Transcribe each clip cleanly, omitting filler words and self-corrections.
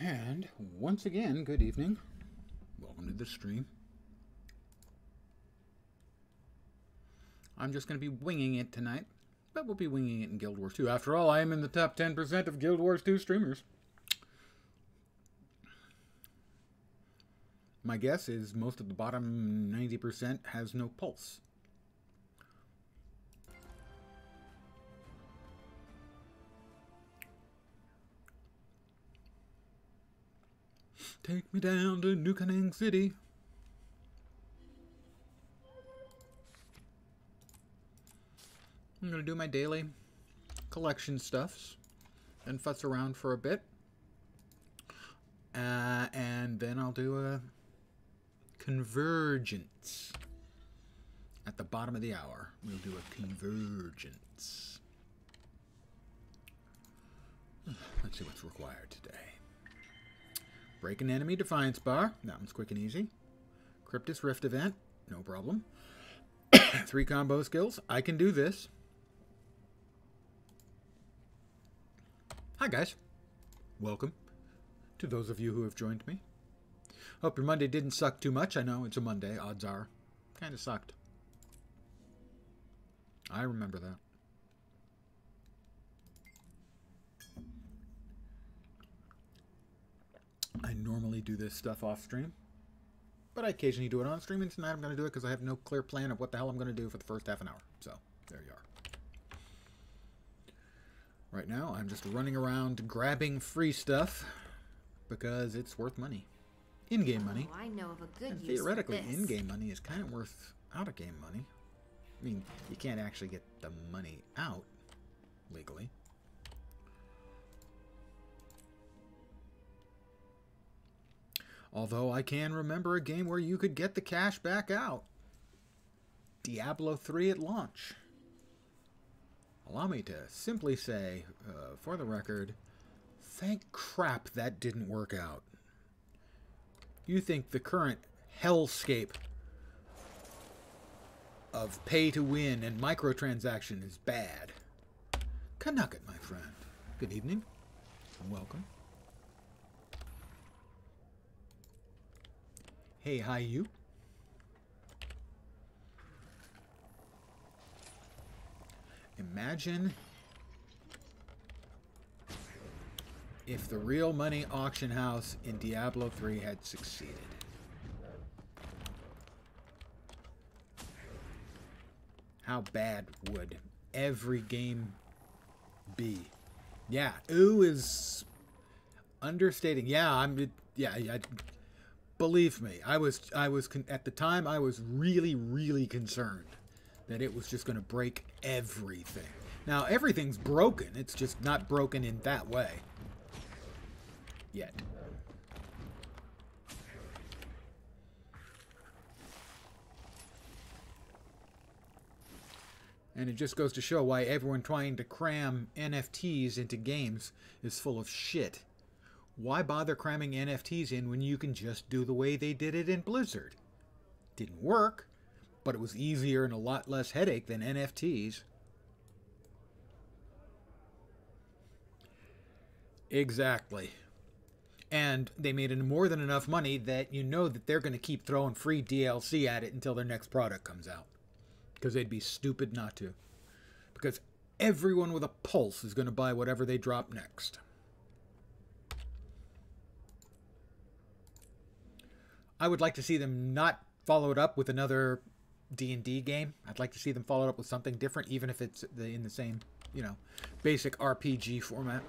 And once again, good evening. Welcome to the stream. I'm just going to be winging it tonight, but we'll be winging it in Guild Wars 2. After all, I am in the top 10% of Guild Wars 2 streamers. My guess is most of the bottom 90% has no pulse. Take me down to New Canaan City. I'm going to do my daily collection stuffs and futz around for a bit. And then I'll do a convergence. At the bottom of the hour, we'll do a convergence. Let's see what's required today. Break an enemy defiance bar. That one's quick and easy. Cryptus Rift event. No problem. 3 combo skills. I can do this. Hi, guys. Welcome to those of you who have joined me. Hope your Monday didn't suck too much. I know it's a Monday. Odds are. Kind of sucked. I remember that. I normally do this stuff off stream, but I occasionally do it on stream, and tonight I'm going to do it because I have no clear plan of what the hell I'm going to do for the first half an hour. So, there you are. Right now, I'm just running around grabbing free stuff because it's worth money. In-game money. Oh, I know of a good and use theoretically, for this. in-game money is kind of worth out-of-game money. I mean, you can't actually get the money out legally. Although I can remember a game where you could get the cash back out. Diablo 3 at launch. Allow me to simply say, for the record, thank crap that didn't work out. You think the current hellscape of pay-to-win and microtransaction is bad? Canuck it, my friend. Good evening. Welcome. Hey, hi, you. Imagine if the real money auction house in Diablo 3 had succeeded. How bad would every game be? Yeah, ooh is understating. Yeah, believe me, at the time I was really concerned that it was just going to break everything. Now everything's broken, it's just not broken in that way yet. And it just goes to show why everyone trying to cram NFTs into games is full of shit. Why bother cramming NFTs in when you can just do the way they did it in Blizzard? Didn't work, but it was easier and a lot less headache than NFTs. Exactly. And they made more than enough money that you know that they're going to keep throwing free DLC at it until their next product comes out. Because they'd be stupid not to. Because everyone with a pulse is going to buy whatever they drop next. I would like to see them not follow it up with another D&D game. I'd like to see them follow it up with something different, even if it's in the same, basic RPG format.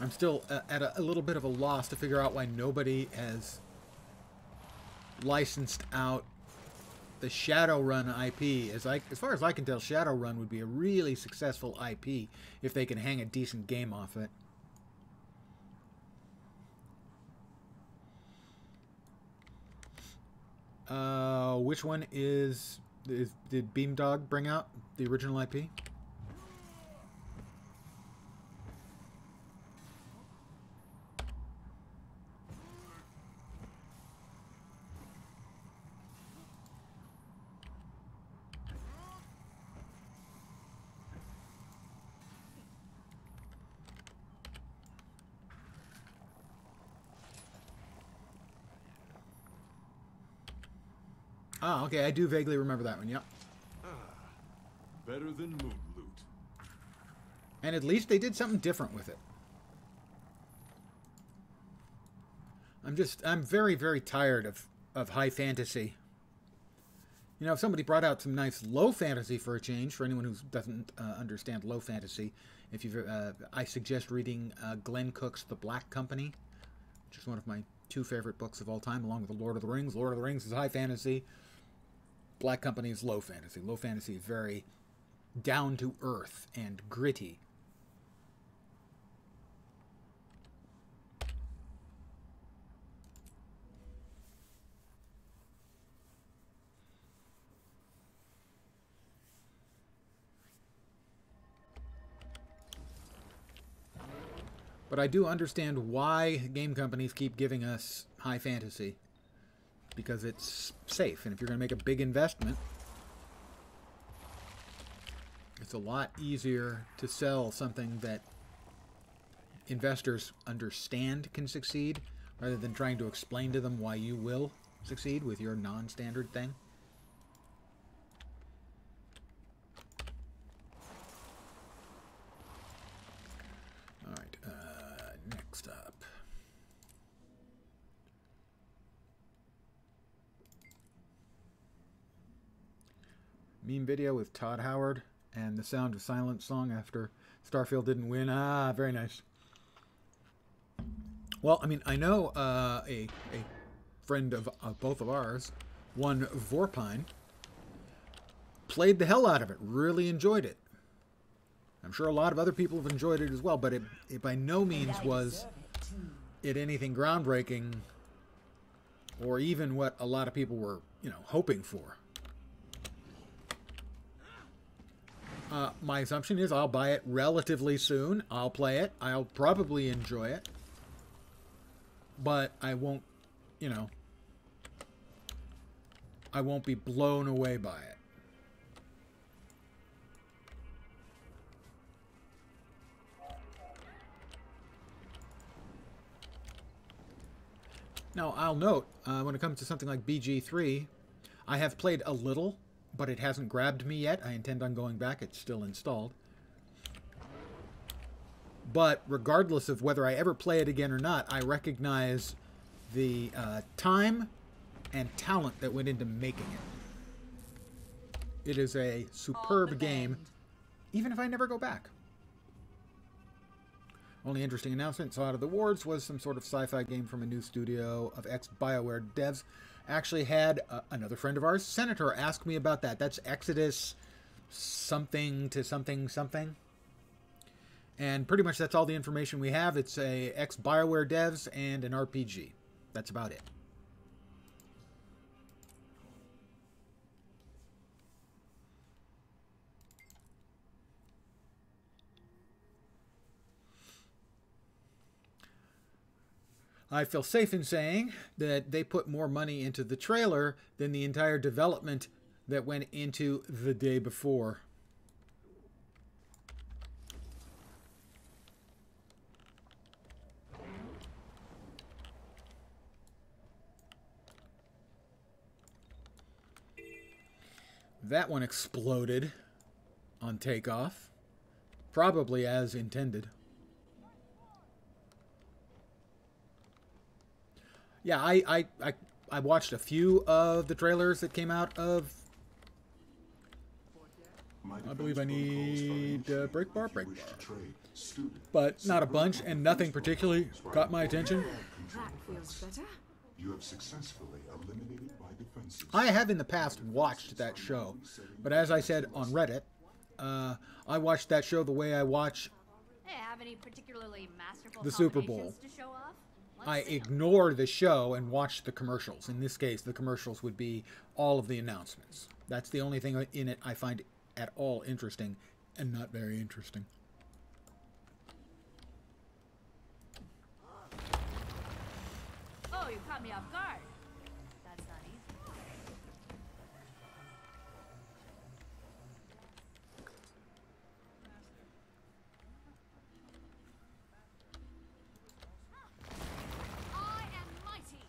I'm still at a little bit of a loss to figure out why nobody has licensed out the Shadowrun IP. As far as I can tell, Shadowrun would be a really successful IP if they can hang a decent game off it. Which one did Beamdog bring out the original IP? Ah, okay, I do vaguely remember that one, yep. Better than moon loot. And at least they did something different with it. I'm very, very tired of high fantasy. You know, if somebody brought out some nice low fantasy for a change, for anyone who doesn't understand low fantasy, if you've, I suggest reading Glenn Cook's The Black Company, which is one of my 2 favorite books of all time, along with The Lord of the Rings. Lord of the Rings is high fantasy. Black Company is low fantasy. Low fantasy is very down to earth and gritty. But I do understand why game companies keep giving us high fantasy. Because it's safe. And if you're going to make a big investment, it's a lot easier to sell something that investors understand can succeed, rather than trying to explain to them why you will succeed with your non-standard thing. Alright, next up. Meme video with Todd Howard and the Sound of Silence song after Starfield didn't win. Ah, very nice. Well, I mean, I know a friend of both of ours, one Vorpine, played the hell out of it, really enjoyed it. I'm sure a lot of other people have enjoyed it as well, but it by no means was it anything groundbreaking or even what a lot of people were, you know, hoping for. My assumption is I'll buy it relatively soon. I'll play it. I'll probably enjoy it. But I won't, you know, I won't be blown away by it. Now, I'll note, when it comes to something like BG3, I have played a little, but it hasn't grabbed me yet. I intend on going back. It's still installed. But regardless of whether I ever play it again or not, I recognize the time and talent that went into making it. It is a superb game, even if I never go back. Only interesting announcement saw out of the awards was some sort of sci-fi game from a new studio of ex-BioWare devs. Actually had another friend of ours, Senator, ask me about that. That's Exodus something to something something. And pretty much that's all the information we have. It's a ex-BioWare devs and an RPG. That's about it. I feel safe in saying that they put more money into the trailer than the entire development that went into the day before. That one exploded on takeoff, probably as intended. Yeah, I watched a few of the trailers that came out of. I believe I need break bar. But not a bunch, and nothing particularly caught my attention. That feels better. You have successfully eliminated my defenses. I have in the past watched that show, but as I said on Reddit, I watched that show the way I watch Hey, have any particularly masterful the Super combinations Bowl. to show off? Let's I see 'em. ignore the show and watch the commercials. In this case, the commercials would be all of the announcements. That's the only thing in it I find at all interesting, and not very interesting. Oh, you caught me off guard. That's not easy. I am mighty.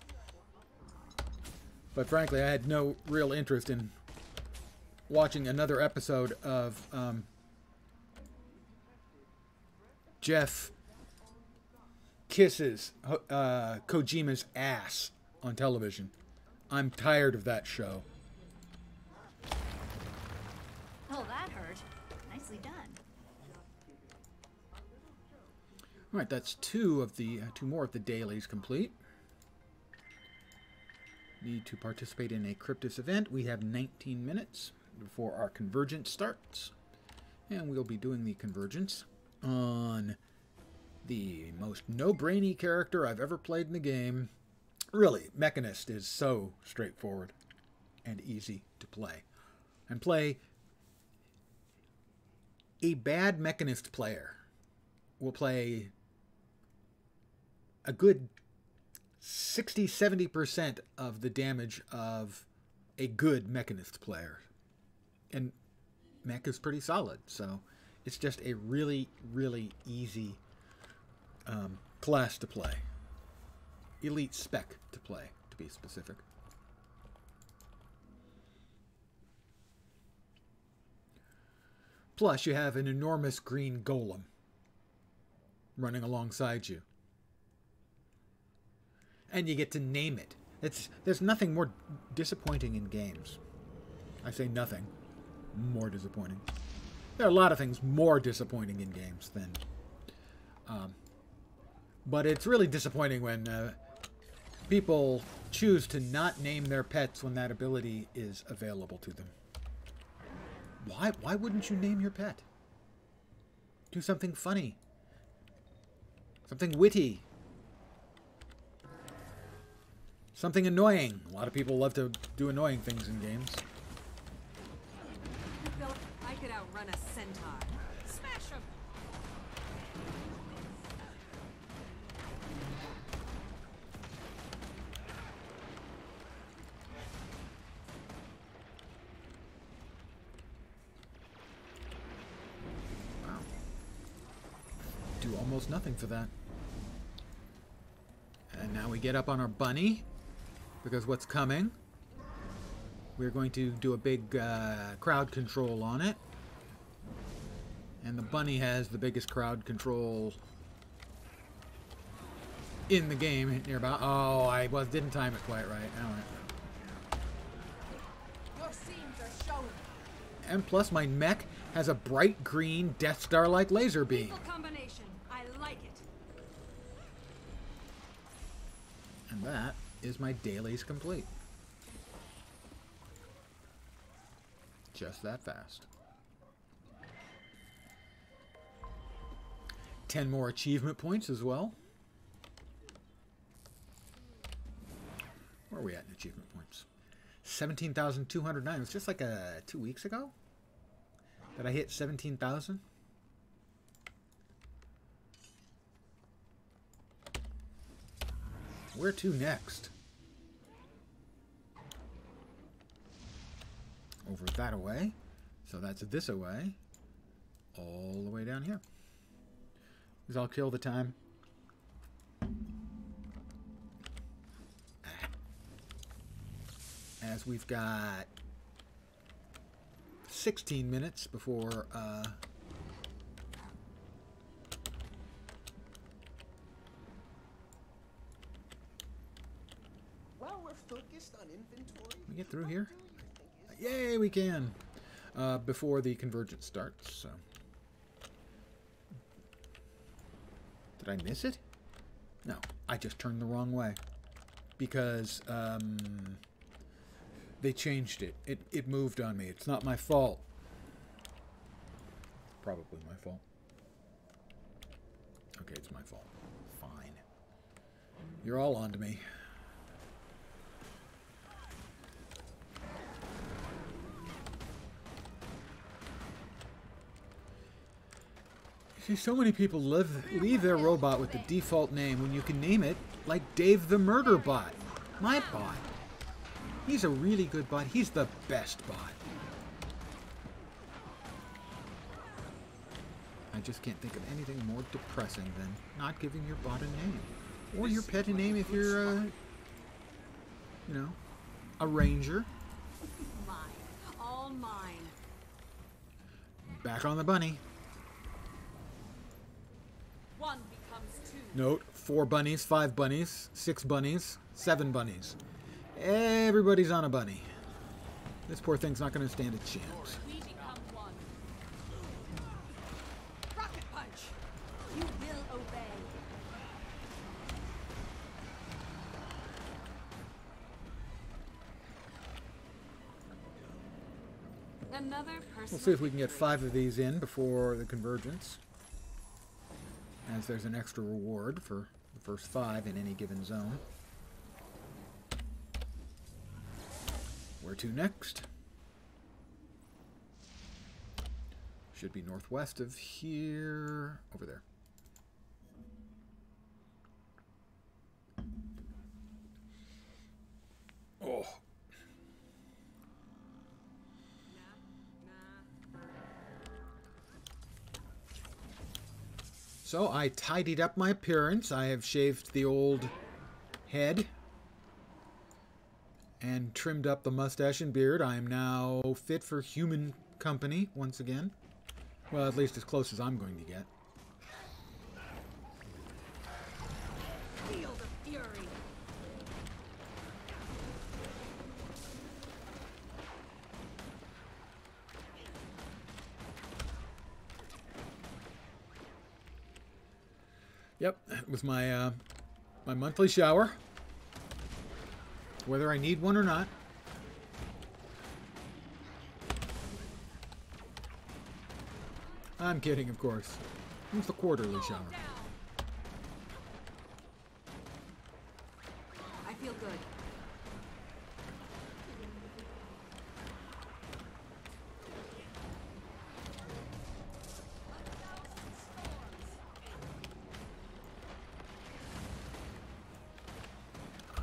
But frankly, I had no real interest in watching another episode of Jeff kisses Kojima's ass on television. I'm tired of that show. Oh, that hurt. Nicely done. All right, that's two more of the dailies complete. Need to participate in a Cryptus event. We have 19 minutes before our convergence starts. And we'll be doing the convergence on the most no-brainy character I've ever played in the game. Really, Mechanist is so straightforward and easy to play. And play a bad Mechanist player will play a good 60-70% of the damage of a good Mechanist player. And Mech is pretty solid, so it's just a really, really easy class to play. Elite spec to play, to be specific. Plus, you have an enormous green golem running alongside you. And you get to name it. There's nothing more disappointing in games. I say nothing more disappointing. There are a lot of things more disappointing in games than... but it's really disappointing when people choose to not name their pets when that ability is available to them. Why wouldn't you name your pet? Do something funny. Something witty. Something annoying. A lot of people love to do annoying things in games. I could outrun a centaur. Smash him! Wow. Do almost nothing for that. And now we get up on our bunny, because what's coming? We're going to do a big crowd control on it. And the bunny has the biggest crowd control in the game nearby. Oh, I didn't time it quite right. All right. Your seams are showing. And plus, my mech has a bright green Death Star-like laser beam. Lethal combination. I like it. And that is my dailies complete. Just that fast. 10 more achievement points as well. Where are we at in achievement points? 17,209. It was just like 2 weeks ago that I hit 17,000. Where to next? Over that away. So that's this away. All the way down here. Because I'll kill the time. As we've got 16 minutes before While we're focused on inventory, we get through here. Yay, we can. Before the convergence starts. So. Did I miss it? No, I just turned the wrong way. Because they changed it. It moved on me. It's not my fault. Probably my fault. Okay, it's my fault. Fine. You're all on to me. See, so many people leave their robot with the default name when you can name it like Dave the Murder Bot. My bot. He's a really good bot. He's the best bot. I just can't think of anything more depressing than not giving your bot a name. Or your pet a name if you're, you know, a ranger. Mine. All mine. Back on the bunny. One becomes two. Note, 4 bunnies, 5 bunnies, 6 bunnies, 7 bunnies. Everybody's on a bunny. This poor thing's not going to stand a chance. We become one. Rocket punch. You will obey. Another person. We'll see if we can get 5 of these in before the convergence, as there's an extra reward for the first 5 in any given zone. Where to next? Should be northwest of here. Over there. Oh. So I tidied up my appearance. I have shaved the old head and trimmed up the mustache and beard. I am now fit for human company once again. Well, at least as close as I'm going to get. Feel the fury. Yep, it was my my monthly shower. Whether I need one or not. I'm kidding, of course. It's the quarterly shower. I feel good.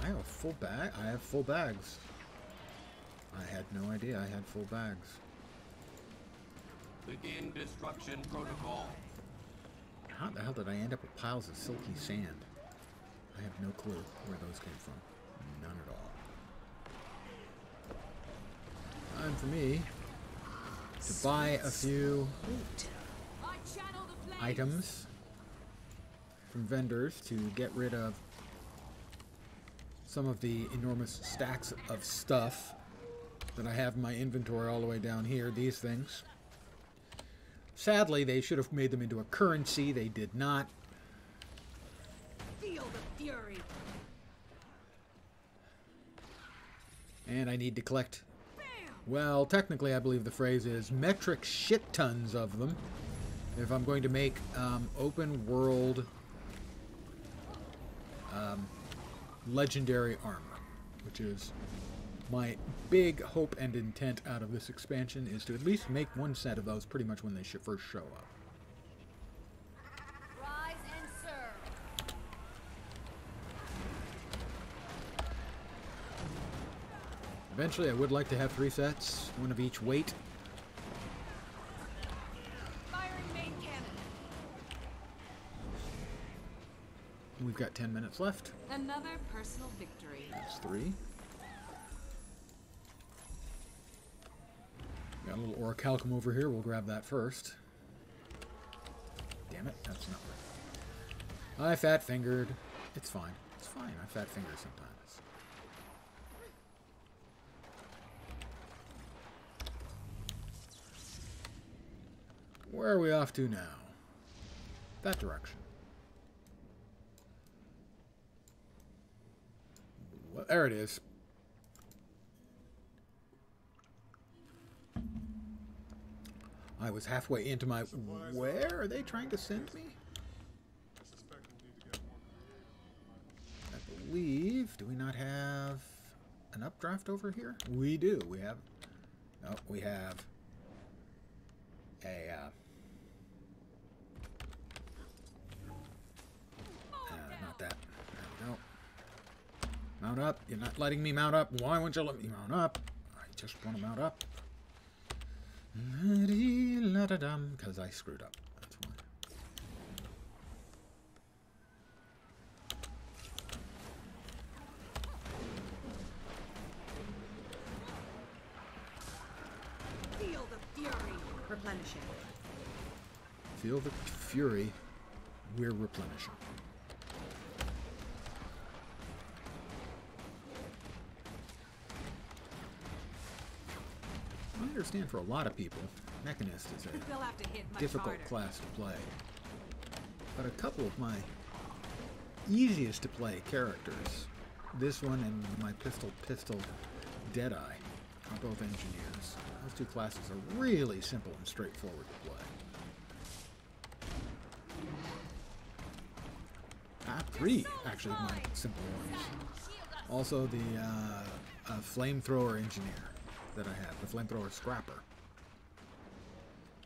I have a full bag. I have full bags. I had no idea I had full bags. Begin destruction protocol. How the hell did I end up with piles of silky sand? I have no clue where those came from. None at all. Time for me to buy a few I channel the flames. items from vendors to get rid of some of the enormous stacks of stuff that I have in my inventory all the way down here. These things. Sadly, they should have made them into a currency. They did not. Feel the fury. And I need to collect, well, technically I believe the phrase is metric shit tons of them if I'm going to make open world legendary armor, which is my big hope and intent out of this expansion, is to at least make one set of those pretty much when they first show up. Rise and serve. Eventually I would like to have 3 sets, one of each weight. Firing main cannon. We've got 10 minutes left. Another personal victory. That's 3. Got a little orichalcum over here. We'll grab that first. Damn it, that's not right. I fat-fingered. It's fine. It's fine. I fat-finger sometimes. Where are we off to now? That direction. Well, there it is. I was halfway into my... Where are they trying to send me? I believe... Do we not have an updraft over here? We do. We have... No, we have a... not that. There we go. Mount up. You're not letting me mount up. Why won't you let me mount up? I just want to mount up. Because I screwed up. That's why. Replenishing. Feel the fury. We're replenishing. I understand for a lot of people, Mechanist is They'll have to hit a much difficult harder. class to play. But a couple of my easiest to play characters, this one and my pistol Deadeye, are both engineers. Those two classes are really simple and straightforward to play. Three actually my simple ones. Also the flamethrower engineer that I have, the flamethrower scrapper,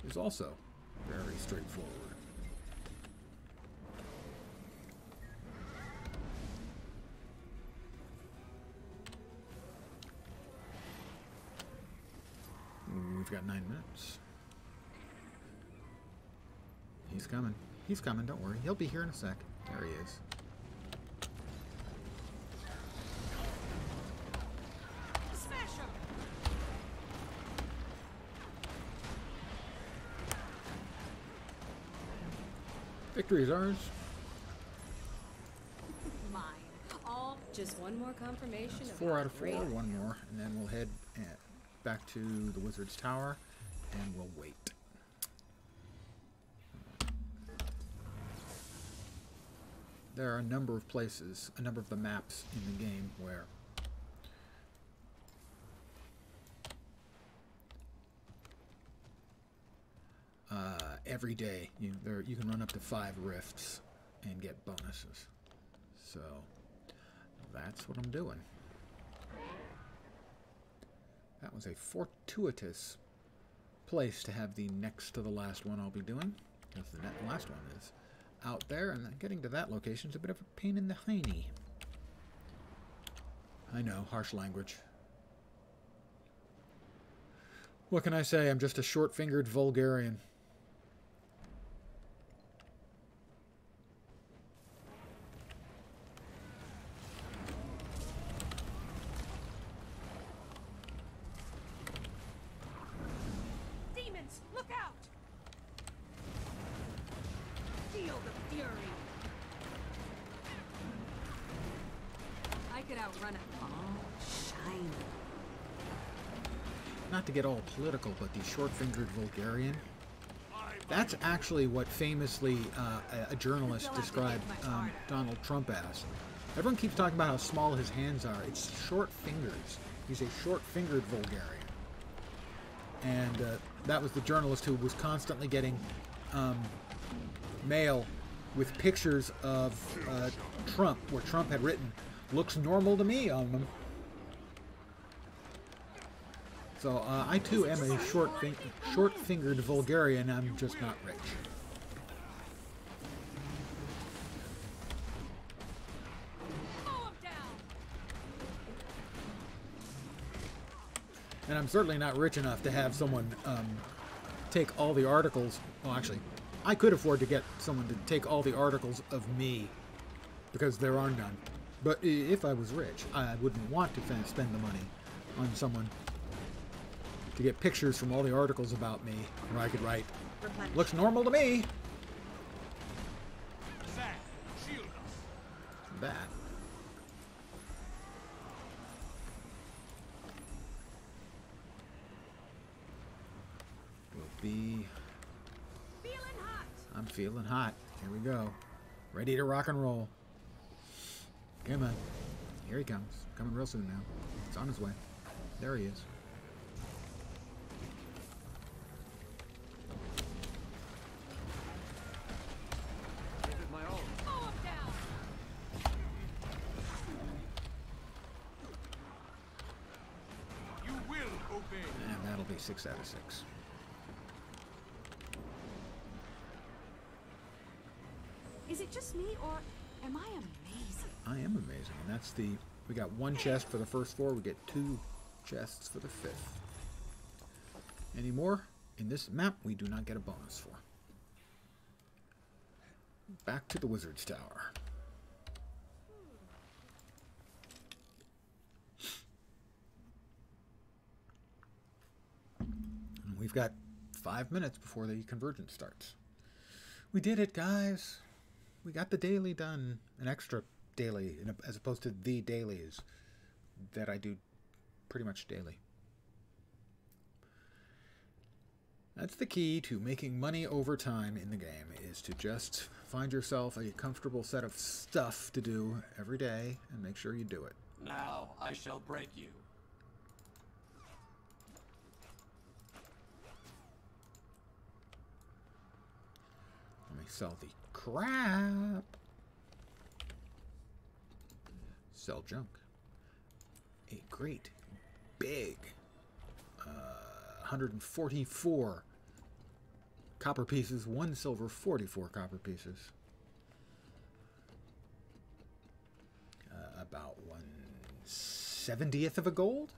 is also very straightforward. We've got 9 minutes. He's coming. He's coming, don't worry. He'll be here in a sec. There he is. Smash him! Victory is ours. Mine. All Just one more confirmation That's of 4 how out of 4, great I one am. more, and then we'll head back to the Wizard's Tower, and we'll wait. There are a number of places, a number of the maps in the game where every day you can run up to 5 rifts and get bonuses. So that's what I'm doing. That was a fortuitous place to have the next to the last one I'll be doing, because the last one is out there, and then getting to that location is a bit of a pain in the hiney. I know, harsh language. What can I say? I'm just a short-fingered vulgarian. demons! Look out! Feel the fury. I could outrun it. Oh, shiny. Not to get all political, but the short-fingered vulgarian. That's actually what famously a journalist described Donald Trump as. Everyone keeps talking about how small his hands are. It's short fingers. He's a short-fingered vulgarian. And that was the journalist who was constantly getting mail with pictures of Trump, where Trump had written, "Looks normal to me" on them. So I too am a short-fingered vulgarian. I'm just not rich. Mow him down! And I'm certainly not rich enough to have someone take all the articles. Well, actually, I could afford to get someone to take all the articles of me, because there are none. But if I was rich, I wouldn't want to spend the money on someone to get pictures from all the articles about me, where I could write, "Looks normal to me." Zach, shield us. That. Will be... Feeling hot! I'm feeling hot. Here we go. Ready to rock and roll. Come on. Here he comes. Coming real soon now. It's on his way. There he is. Give it my all. Mow him down! You will obey. And that'll be 6 out of 6. Is it just me, or am I amazing? I am amazing. And that's the... We got 1 chest for the first 4. We get 2 chests for the 5th. Any more? In this map, we do not get a bonus for. Back to the Wizard's Tower. And we've got 5 minutes before the convergence starts. We did it, guys. We got the daily done. An extra daily, as opposed to the dailies that I do pretty much daily. That's the key to making money over time in the game, is to just find yourself a comfortable set of stuff to do every day and make sure you do it. Now I shall break you. Let me sell the crap. Sell junk. A great big 144 copper pieces, 1 silver, 44 copper pieces. About 1/70th of a gold.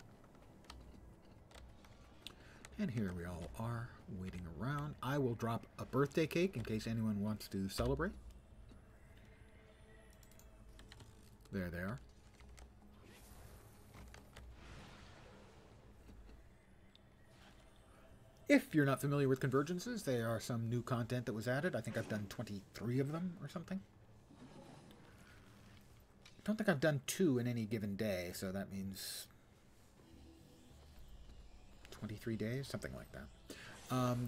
And here we all are, waiting around. I will drop a birthday cake in case anyone wants to celebrate. There they are. If you're not familiar with convergences, they are some new content that was added. I think I've done 23 of them or something. I don't think I've done 2 in any given day, so that means 23 days, something like that.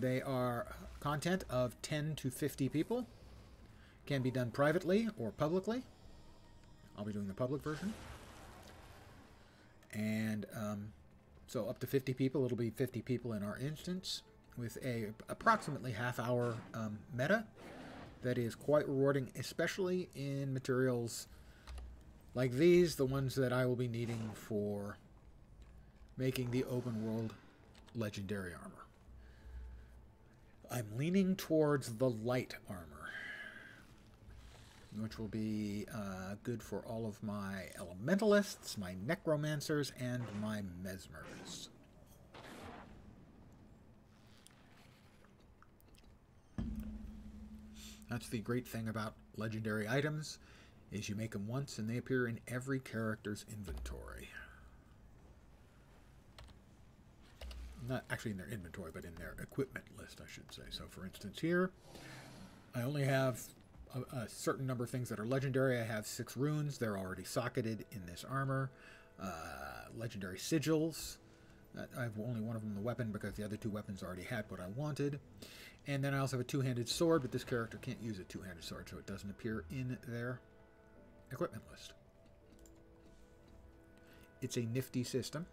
They are content of 10 to 50 people. Can be done privately or publicly. I'll be doing the public version. And so up to 50 people, it'll be 50 people in our instance with a approximately half-hour meta that is quite rewarding, especially in materials like these, the ones that I will be needing for making the open world legendary armor. I'm leaning towards the light armor, which will be good for all of my elementalists, my necromancers, and my mesmers. That's the great thing about legendary items, is you make them once and they appear in every character's inventory. Not actually in their inventory, but in their equipment list, I should say. So for instance here, I only have a certain number of things that are legendary. I have 6 runes. They're already socketed in this armor. Legendary sigils. I have only one of them in the weapon because the other 2 weapons already had what I wanted. And then I also have a 2-handed sword, but this character can't use a 2-handed sword, so it doesn't appear in their equipment list. It's a nifty system.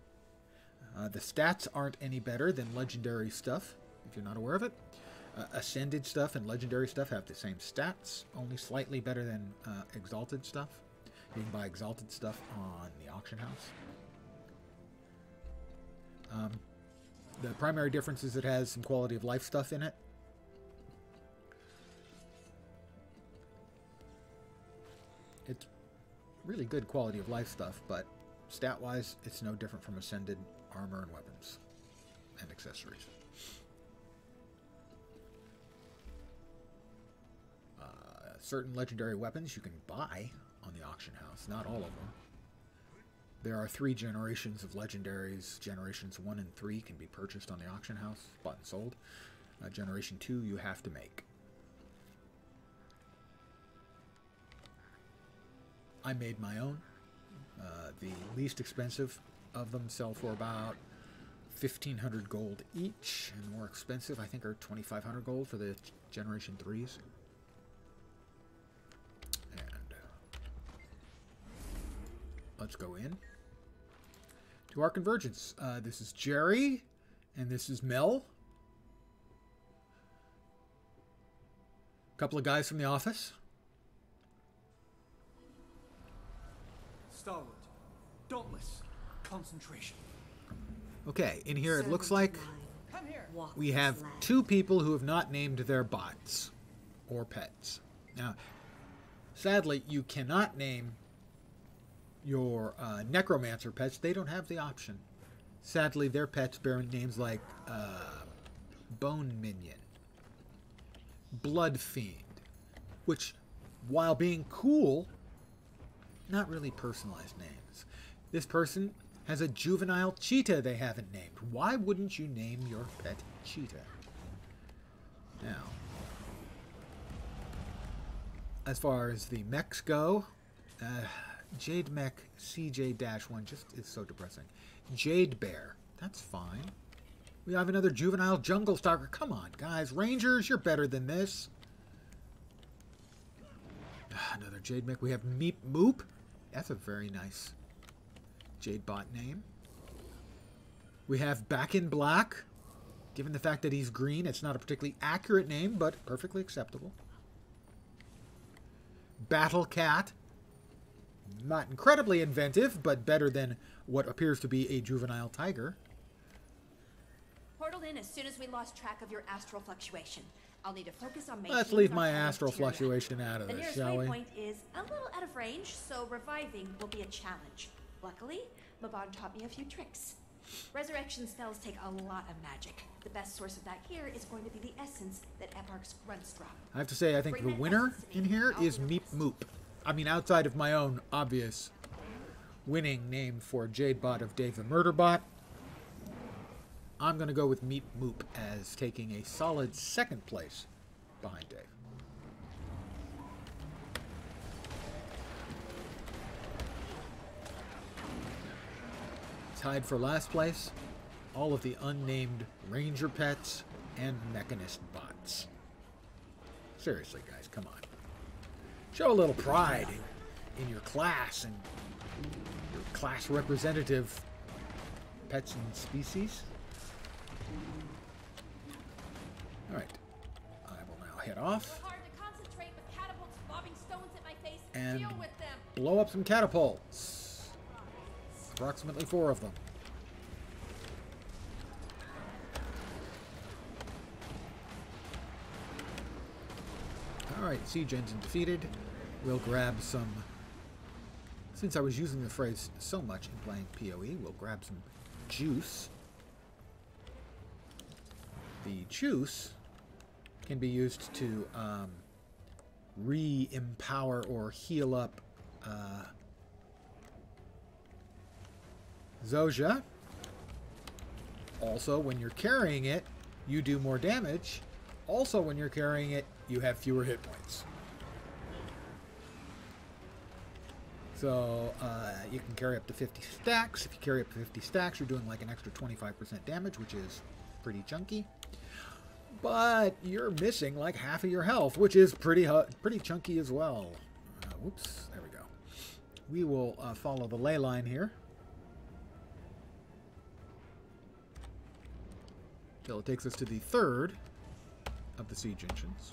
The stats aren't any better than legendary stuff, if you're not aware of it. Ascended stuff and legendary stuff have the same stats, only slightly better than exalted stuff. You can buy exalted stuff on the auction house. The primary difference is it has some quality of life stuff in it. It's really good quality of life stuff, but stat-wise, it's no different from ascended armor and weapons and accessories. Certain legendary weapons you can buy on the auction house, not all of them. There are 3 generations of legendaries. Generations 1 and 3 can be purchased on the auction house, bought and sold. Generation 2 you have to make. I made my own. The least expensive of them sell for about 1,500 gold each, and the more expensive I think are 2,500 gold for the Generation 3s. And let's go in to our convergence. This is Jerry, and this is Mel. A couple of guys from the office. Stalwart. Dauntless. Concentration. Okay, in here it looks like Come here. we have 2 people who have not named their bots or pets. Now, sadly, you cannot name your necromancer pets. They don't have the option. Sadly, their pets bear names like Bone Minion, Blood Fiend, which, while being cool, not really personalized names. This person has a juvenile cheetah they haven't named. Why wouldn't you name your pet cheetah? Now, as far as the mechs go, Jade Mech CJ-1 just is so depressing. Jade Bear, that's fine. We have another juvenile jungle stalker. Come on, guys. Rangers, you're better than this. Another Jade Mech. We have Meep Moop. That's a very nice Jade bot name. We have Back in Black. Given the fact that he's green, it's not a particularly accurate name, but perfectly acceptable. Battle Cat. Not incredibly inventive, but better than what appears to be a juvenile tiger. Portaled in as soon as we lost track of your astral fluctuation. I'll need to focus on maintaining. Let's leave our my path astral to your fluctuation out of The this, nearest shall we? waypoint is a little out of range, so reviving will be a challenge. Luckily, Maban taught me a few tricks. Resurrection spells take a lot of magic. The best source of that here is going to be the essence that Eparch's grunts drop. I have to say, I think Bring the that winner essence to in me. here I'll is do the Meep rest. Moop. I mean, outside of my own obvious winning name for Jadebot of Dave the Murderbot, I'm going to go with Meep Moop as taking a solid second place behind Dave. Tied for last place, all of the unnamed Ranger pets and Mechanist bots. Seriously, guys, come on. Show a little pride in your class and your class representative pets and species. Alright. I will now head off Hard to concentrate with catapults lobbing stones at my face. and Deal with them. blow up some catapults. Approximately 4 of them. Alright, siege engine defeated. We'll grab some... Since I was using the phrase so much in playing PoE, we'll grab some juice. The juice can be used to re-empower or heal up Zojja. Also, when you're carrying it, you do more damage. Also, when you're carrying it, you have fewer hit points. So, you can carry up to 50 stacks. If you carry up to 50 stacks, you're doing like an extra 25% damage, which is pretty chunky. But you're missing like half of your health, which is pretty chunky as well. Whoops, there we go. We will follow the ley line here. So it takes us to the third of the siege engines,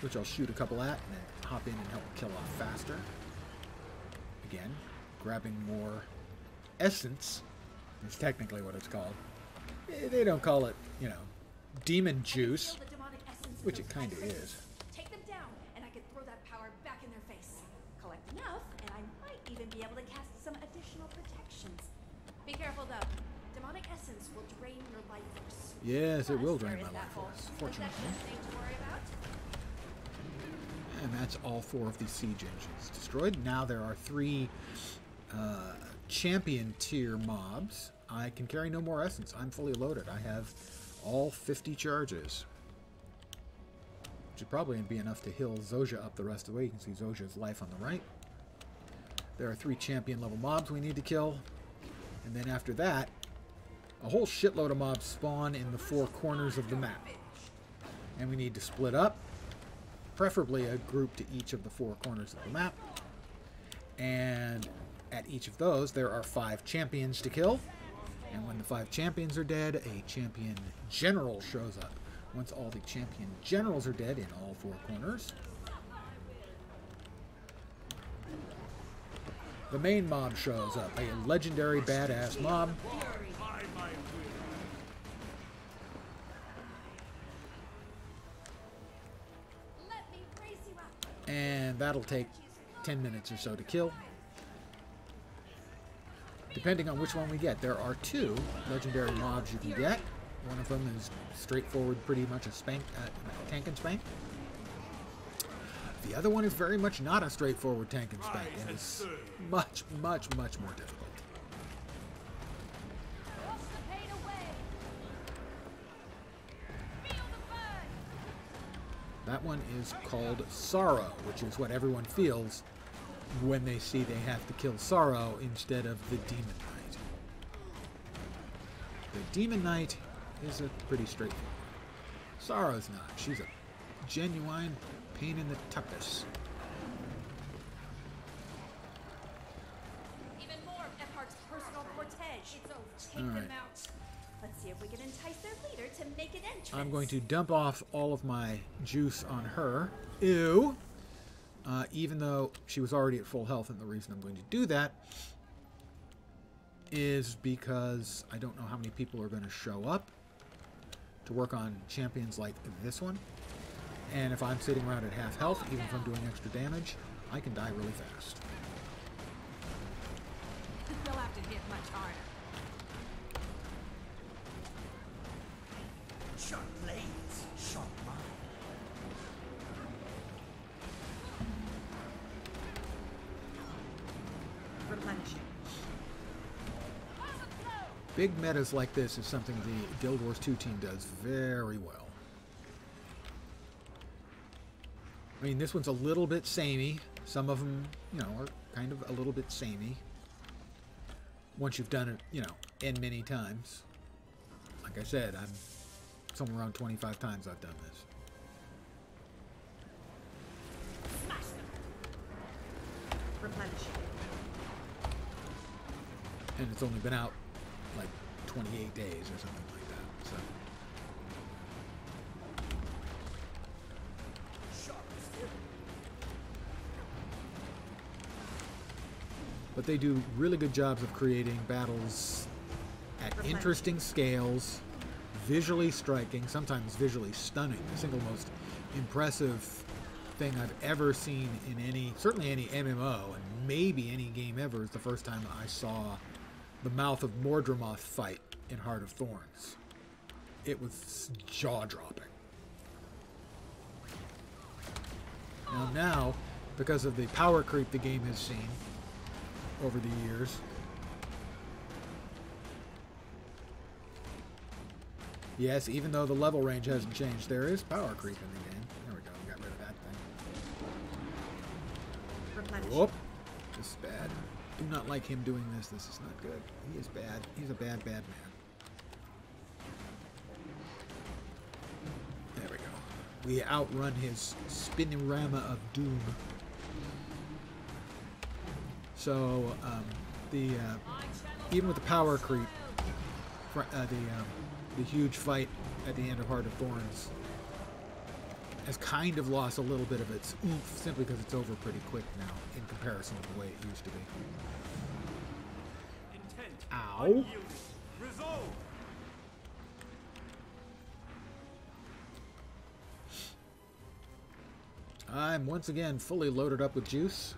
which I'll shoot a couple at and then hop in and help kill off faster. Again, grabbing more essence is technically what it's called. They don't call it, you know, demon juice, Feel the demonic essence in which those it kind of five is. races. Take them down, and I could throw that power back in their face. Collect enough, and I might even be able to cast some additional protections. Be careful, though. Demonic essence will drain your life force. Yes, it Plus, will there drain is my that life whole force, protection fortunately. thing to worry about. And that's all 4 of the siege engines destroyed. Now there are 3 champion tier mobs. I can carry no more essence. I'm fully loaded. I have all 50 charges. Which would probably be enough to heal Zojja up the rest of the way. You can see Zojja's life on the right. There are 3 champion level mobs we need to kill. And then after that, a whole shitload of mobs spawn in the 4 corners of the map. And we need to split up. Preferably a group to each of the 4 corners of the map. And at each of those, there are 5 champions to kill. And when the 5 champions are dead, a champion general shows up. Once all the champion generals are dead in all 4 corners, the main mob shows up. A legendary badass mob. Let me raise you up. And that'll take 10 minutes or so to kill. Depending on which one we get. There are 2 legendary mobs you can get. One of them is straightforward, pretty much a tank and spank. The other one is very much not a straightforward tank and spank. It is much, much, much more difficult. Wash the pain away. That one is called Sorrow, which is what everyone feels when they see they have to kill Sorrow instead of the Demon Knight. The Demon Knight is a pretty straightforward. Sorrow's not. She's a genuine pain in the tuchus. Even more of Ephard's personal cortege. It's over. Take All right. them out. Let's see if we can entice their leader to make an entrance. I'm going to dump off all of my juice on her. Ew. Even though she was already at full health, and the reason I'm going to do that is because I don't know how many people are going to show up to work on champions like this one. And if I'm sitting around at half health, even if I'm doing extra damage, I can die really fast. You'll have to hit much harder. Sharp blades, sharp mind. Replenishing. Big metas like this is something the Guild Wars 2 team does very well. I mean, this one's a little bit samey. Some of them, you know, are kind of a little bit samey. Once you've done it, you know, N many times. Like I said, I'm somewhere around 25 times I've done this. Smash them. Replenishing. And it's only been out like 28 days or something like that. So but they do really good jobs of creating battles at interesting scales, visually striking, sometimes visually stunning. The single most impressive thing I've ever seen in any, certainly any MMO, and maybe any game ever, is the first time I saw the Mouth of Mordramoth fight in Heart of Thorns. It was jaw-dropping. Now, because of the power creep the game has seen over the years, yes, even though the level range hasn't changed, there is power creep in the game. There we go, we got rid of that thing. Replenishing. Whoop! This is bad. Do not like him doing this. This is not good. He is bad. He's a bad, bad man. There we go. We outrun his spinorama of doom. So, even with the power creep, the huge fight at the end of Heart of Thorns has kind of lost a little bit of its oomph simply because it's over pretty quick now in comparison to the way it used to be. Intent. Ow. Unyielding. Resolve. I'm once again fully loaded up with juice.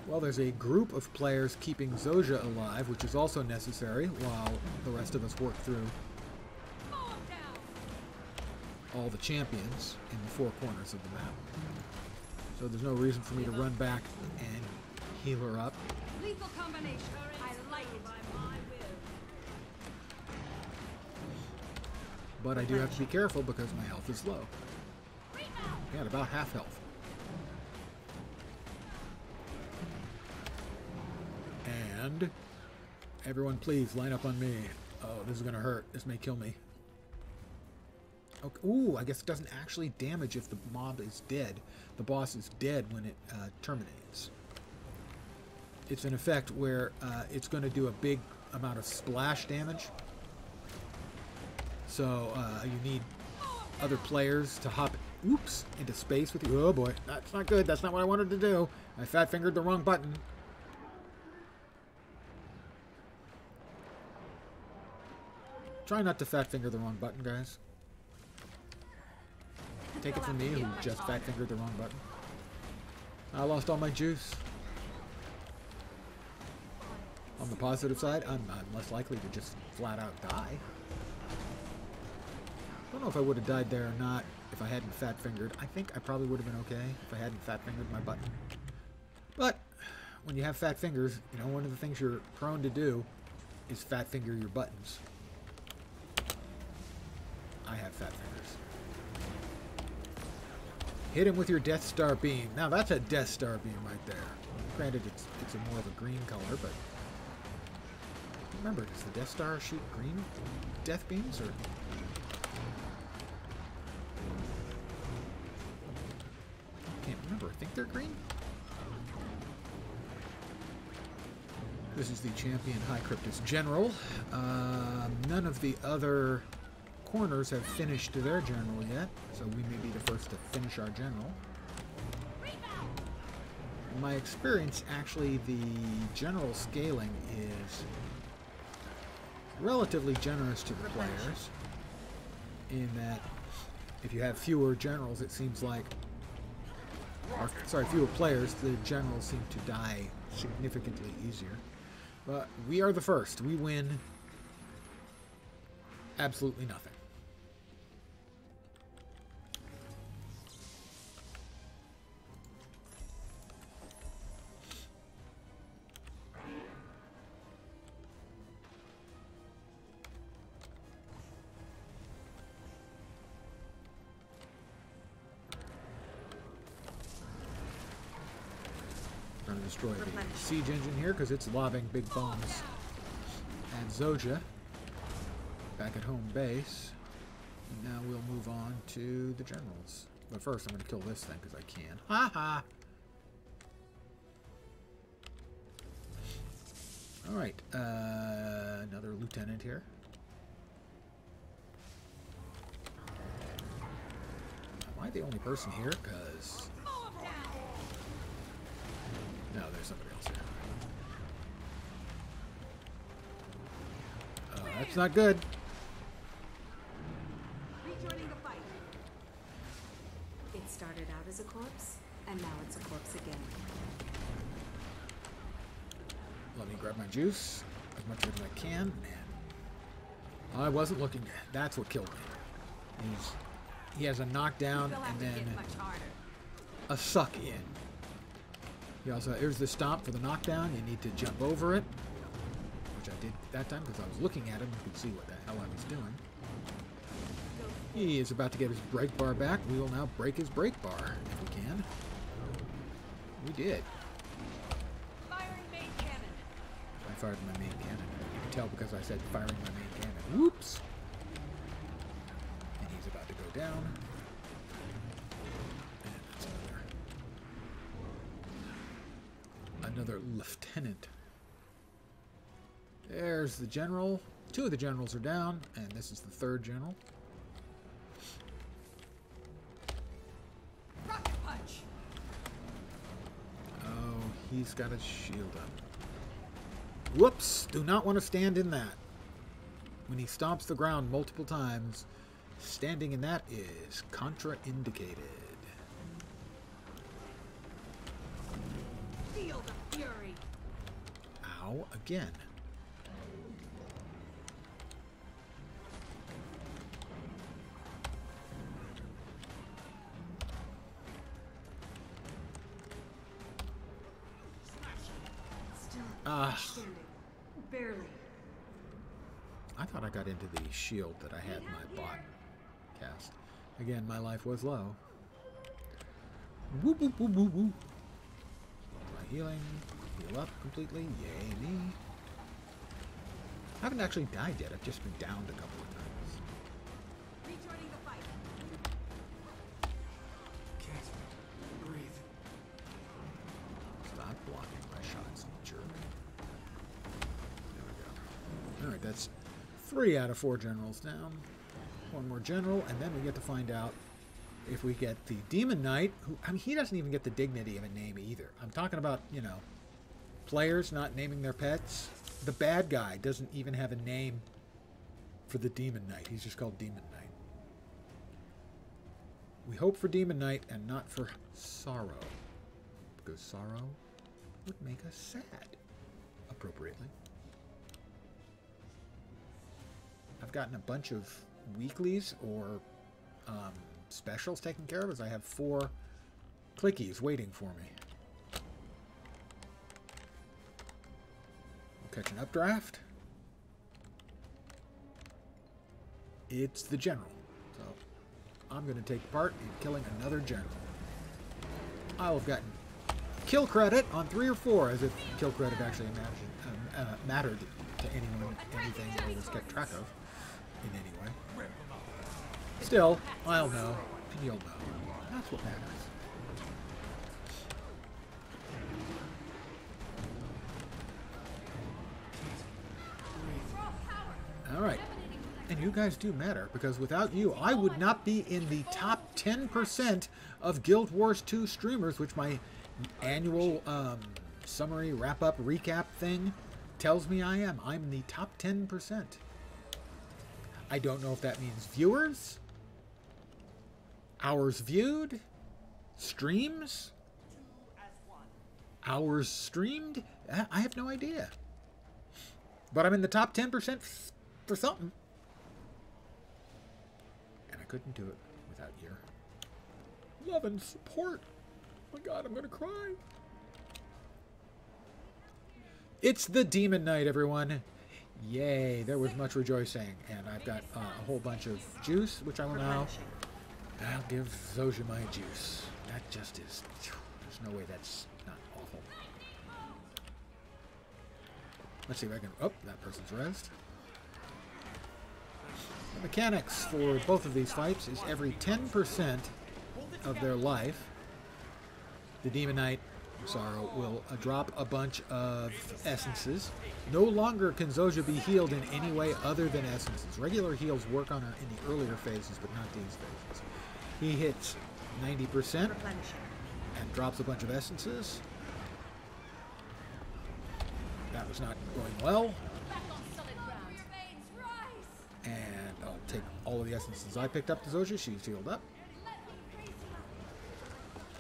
Well, there's a group of players keeping Zojja alive, which is also necessary while the rest of us work through all the champions in the four corners of the map. So there's no reason for me to run back and heal her up. Lethal combination. I like it. By my will. But I do have to be careful because my health is low. Yeah, at about half health. And everyone please line up on me. Oh, this is gonna hurt. This may kill me. Okay. Ooh, I guess it doesn't actually damage if the mob is dead. The boss is dead when it terminates. It's an effect where it's going to do a big amount of splash damage. So you need other players to hop, oops, into space with you. Oh boy, that's not good. That's not what I wanted to do. I fat-fingered the wrong button. Try not to fat-finger the wrong button, guys. Take it from me, who just fat-fingered the wrong button. I lost all my juice. On the positive side, I'm less likely to just flat-out die. Don't know if I would have died there or not if I hadn't fat-fingered. I think I probably would have been okay if I hadn't fat-fingered my button. But when you have fat fingers, you know, one of the things you're prone to do is fat-finger your buttons. I have fat fingers. Hit him with your Death Star beam. Now that's a Death Star beam right there. Granted, it's a more of a green color, but remember, does the Death Star shoot green death beams, or? I can't remember. I think they're green. This is the champion High Cryptus General. None of the other corners have finished their general yet, so we may be the first to finish our general. In my experience, actually, the general scaling is relatively generous to the players, in that if you have fewer generals, it seems like, or, sorry, fewer players, the generals seem to die significantly easier. But we are the first. We win absolutely nothing. Trying to destroy the siege engine here because it's lobbing big bombs at Zoja back at home base. And now we'll move on to the generals. But first I'm going to kill this thing because I can. Ha ha! Alright, another lieutenant here. Am I the only person here? Because... no, there's somebody else here. Oh, that's not good. Rejoining the fight. It started out as a corpse, and now it's a corpse again. Let me grab my juice as much as I can. And I wasn't looking. That's what killed me. He has a knockdown and then a suck in. He also, here's the stomp for the knockdown. You need to jump over it, which I did that time because I was looking at him. You could see what the hell I was doing. He is about to get his break bar back. We will now break his break bar if we can. We did. Firing main cannon. I fired my main cannon. You can tell because I said firing my main cannon. Whoops! And he's about to go down. And that's another lieutenant. There's the general. Two of the generals are down, and this is the third general. Rocket punch. Oh, he's got his shield up. Whoops! Do not want to stand in that. When he stomps the ground multiple times, standing in that is contraindicated. Feel the fury. Ow, again. Still standing. Barely. I thought I got into the shield that I had my bot cast. Again, my life was low. Woo woo woo woo woo. My healing. Heal up completely. Yay me. I haven't actually died yet. I've just been downed a couple of times. Rejoining the fight. Can't breathe. Stop blocking my shots, you jerk. There we go. Alright, that's 3 out of 4 generals down. One more general, and then we get to find out if we get the Demon Knight, who, I mean, he doesn't even get the dignity of a name either. I'm talking about, you know, players not naming their pets. The bad guy doesn't even have a name for the Demon Knight. He's just called Demon Knight. We hope for Demon Knight and not for Sorrow, because sorrow would make us sad, appropriately. I've gotten a bunch of weeklies or specials taken care of, as I have 4 clickies waiting for me. We'll catch an updraft. It's the general. So I'm going to take part in killing another general. I'll have gotten kill credit on 3 or 4, as if kill credit actually mattered to anyone, anything, or was kept track of in any way. Still, I'll know, and you'll know. That's what matters. Alright. And you guys do matter, because without you, I would not be in the top 10% of Guild Wars 2 streamers, which my annual summary, wrap-up, recap thing tells me I am. I'm in the top 10%. I don't know if that means viewers, hours viewed, streams, hours streamed. I have no idea. But I'm in the top 10% for something. And I couldn't do it without your love and support. Oh my God, I'm going to cry. It's the Demon Knight, everyone. Yay, there was much rejoicing. And I've got a whole bunch of juice, which I will now... I'll give Zojja my juice. That just is... There's no way that's not awful. Let's see if I can... Oh, that person's rezzed. The mechanics for both of these fights is every 10% of their life, the Demon Knight, Sorrow, will drop a bunch of essences. No longer can Zojja be healed in any way other than essences. Regular heals work on her in the earlier phases, but not these phases. He hits 90% and drops a bunch of essences. That was not going well. And I'll take all of the essences I picked up to Zojja. She's healed up.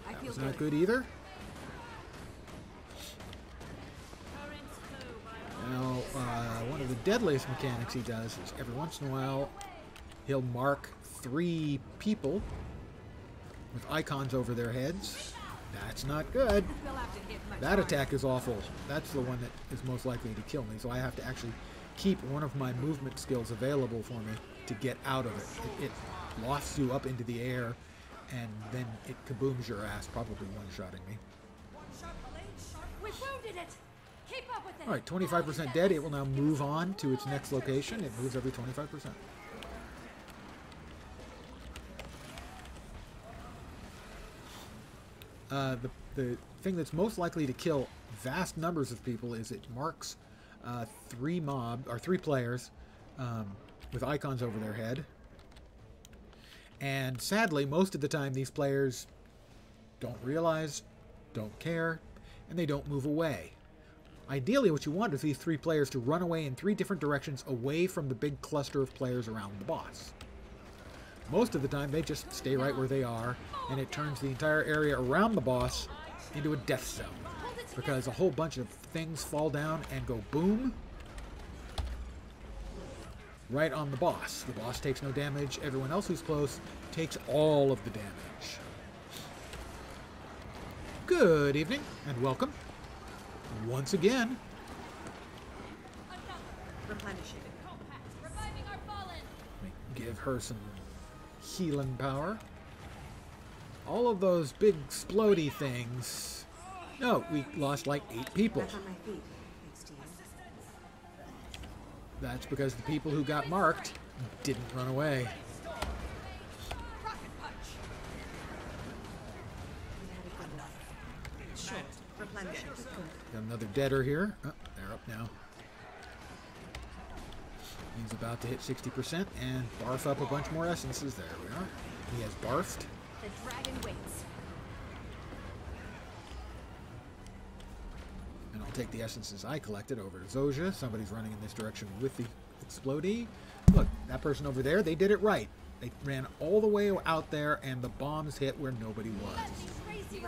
That was not good either. Now, one of the deadliest mechanics he does is every once in a while he'll mark 3 people with icons over their heads. That's not good. That attack is awful. That's the one that is most likely to kill me, so I have to actually keep one of my movement skills available for me to get out of it. It lofts you up into the air, and then it kabooms your ass, probably one-shotting me. Alright, 25% dead. It will now move on to its next location. It moves every 25%. The thing that's most likely to kill vast numbers of people is it marks 3 players with icons over their head. And sadly, most of the time these players don't realize, don't care, and they don't move away. Ideally, what you want is these 3 players to run away in 3 different directions away from the big cluster of players around the boss. Most of the time, they just stay right where they are, and it turns the entire area around the boss into a death zone. Because a whole bunch of things fall down and go boom right on the boss. The boss takes no damage. Everyone else who's close takes all of the damage. Good evening, and welcome. Once again. Let me give her some healing power. All of those big explodey things. No, we lost like 8 people. That's because the people who got marked didn't run away. Got another deader here. Oh, they're up now. He's about to hit 60% and barf up a bunch more essences. There we are. He has barfed. The dragon waits. And I'll take the essences I collected over to Zojja. Somebody's running in this direction with the explodey. Look, that person over there, they did it right. They ran all the way out there and the bombs hit where nobody was.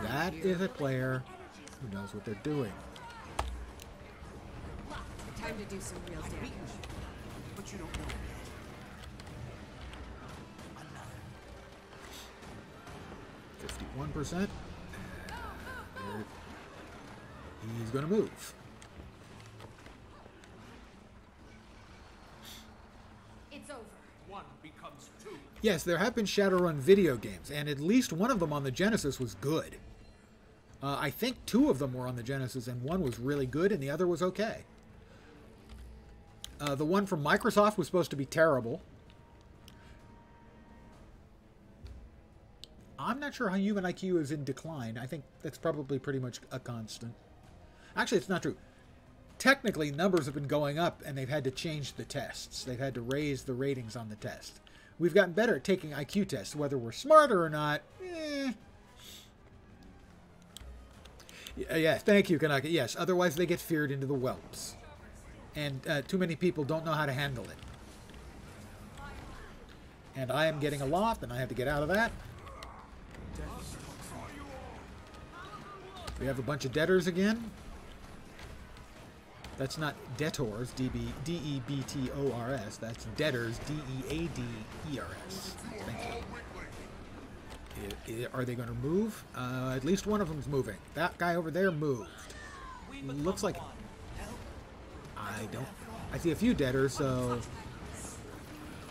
That is a player who knows what they're doing. Time to do some real damage. But you don't know. 51%. He's going to move. It's over. 1 becomes 2. Yes, there have been Shadowrun video games, and at least one of them on the Genesis was good. I think 2 of them were on the Genesis, and one was really good, and the other was okay. The one from Microsoft was supposed to be terrible. I'm not sure how human IQ is in decline. I think that's probably pretty much a constant. Actually, it's not true. Technically, numbers have been going up, and they've had to change the tests. They've had to raise the ratings on the test. We've gotten better at taking IQ tests. Whether we're smarter or not, Yes, thank you, Kanaka. Yes, otherwise they get feared into the whelps. And too many people don't know how to handle it. And I am getting a lot, and I have to get out of that. We have a bunch of debtors again. That's not debtors, D-E-B-T-O-R-S. That's debtors, D-E-A-D-E-R-S. Thank you. Are they going to move? At least one of them's moving. That guy over there moved. Looks like... I don't... I see a few debtors, so...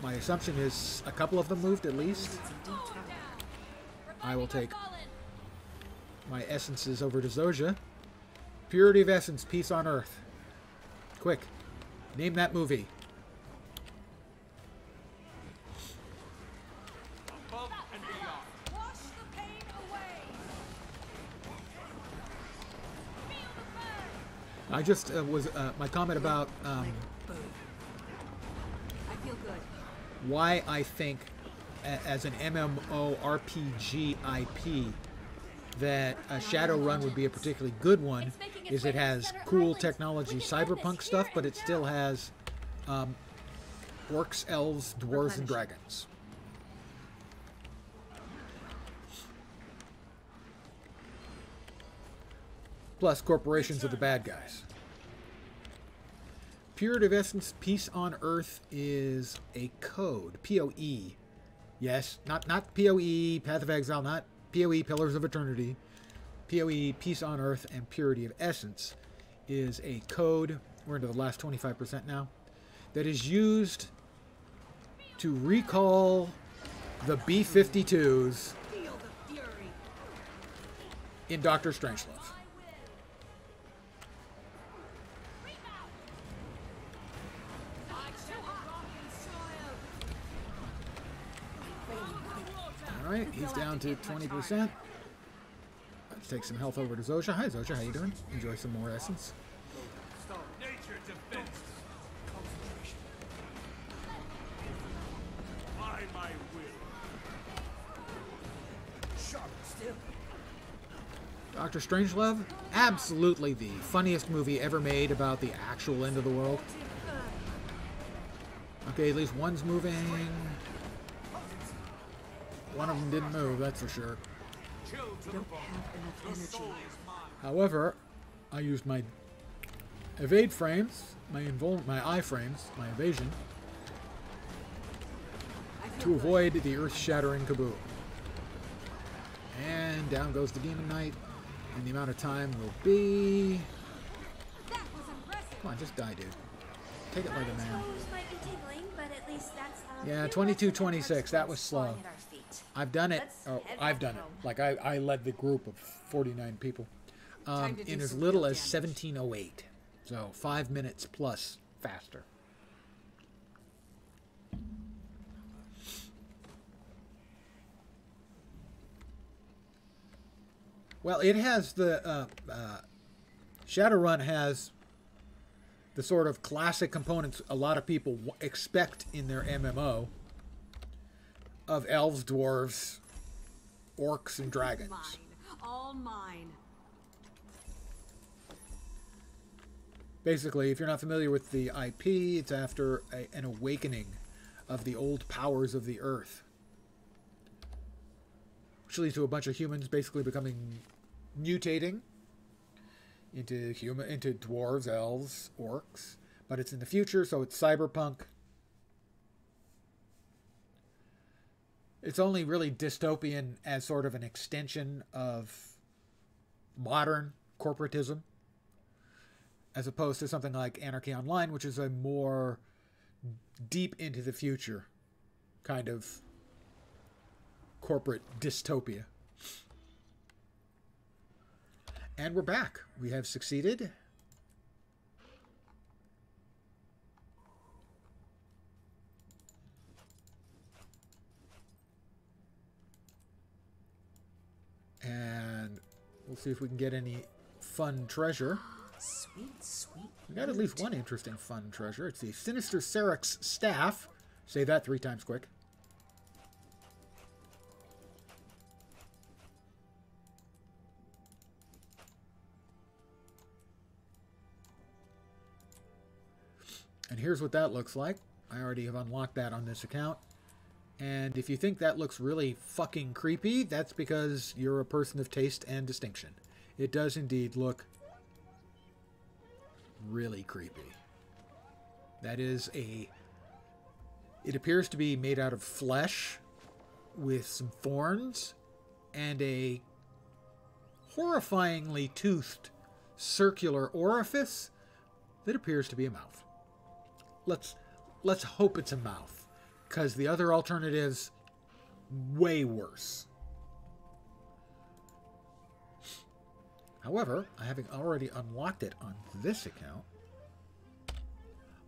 My assumption is a couple of them moved at least. I will take my essences over to Zoja. Purity of Essence, Peace on Earth. Quick. Name that movie. I just was my comment about I feel good. why I think as an MMORPG IP that a Shadowrun would be a particularly good one is it has cool technology cyberpunk stuff, but it still has orcs, elves, dwarves, and dragons. Plus, corporations are the bad guys. Purity of Essence, Peace on Earth is a code. P-O-E. Yes, not P-O-E, Path of Exile, not P-O-E, Pillars of Eternity. P-O-E, Peace on Earth, and Purity of Essence is a code. We're into the last 25% now. That is used to recall the B-52s in Dr. Strangelove. Alright, he's down to 20%. Let's take some health over to Zoja. Hi Zoja, how you doing? Enjoy some more essence. Nature defends. Concentration. By my will. Sharp still. Dr. Strangelove, absolutely the funniest movie ever made about the actual end of the world. Okay, at least one's moving. One of them didn't move, that's for sure. However, I used my evade frames, my iframes, my evasion, to avoid the earth-shattering kaboom. And down goes the Demon Knight, and the amount of time will be... Come on, just die, dude. Take it like a man. Yeah, 22-26, that was slow. I've done it. Oh, I've done it. Like, I led the group of 49 people in as little as 1708. So, 5 minutes plus faster. Well, it has the... Shadowrun has the sort of classic components a lot of people expect in their MMO of elves, dwarves, orcs, and dragons. Mine. All mine. Basically, if you're not familiar with the IP, it's after an awakening of the old powers of the earth, which leads to a bunch of humans basically mutating into dwarves, elves, orcs. But it's in the future, so it's cyberpunk. It's only really dystopian as sort of an extension of modern corporatism, as opposed to something like Anarchy Online, which is a more deep into the future kind of corporate dystopia. And we're back. We have succeeded. And we'll see if we can get any fun treasure. Sweet, sweet. We got at least one interesting fun treasure. It's the Sinister Serex's Staff. Say that 3 times quick. And here's what that looks like. I already have unlocked that on this account. And if you think that looks really fucking creepy, that's because you're a person of taste and distinction. It does indeed look really creepy. That is a... It appears to be made out of flesh with some thorns and a horrifyingly toothed circular orifice that appears to be a mouth. Let's hope it's a mouth, because the other alternative's way worse. However, having already unlocked it on this account,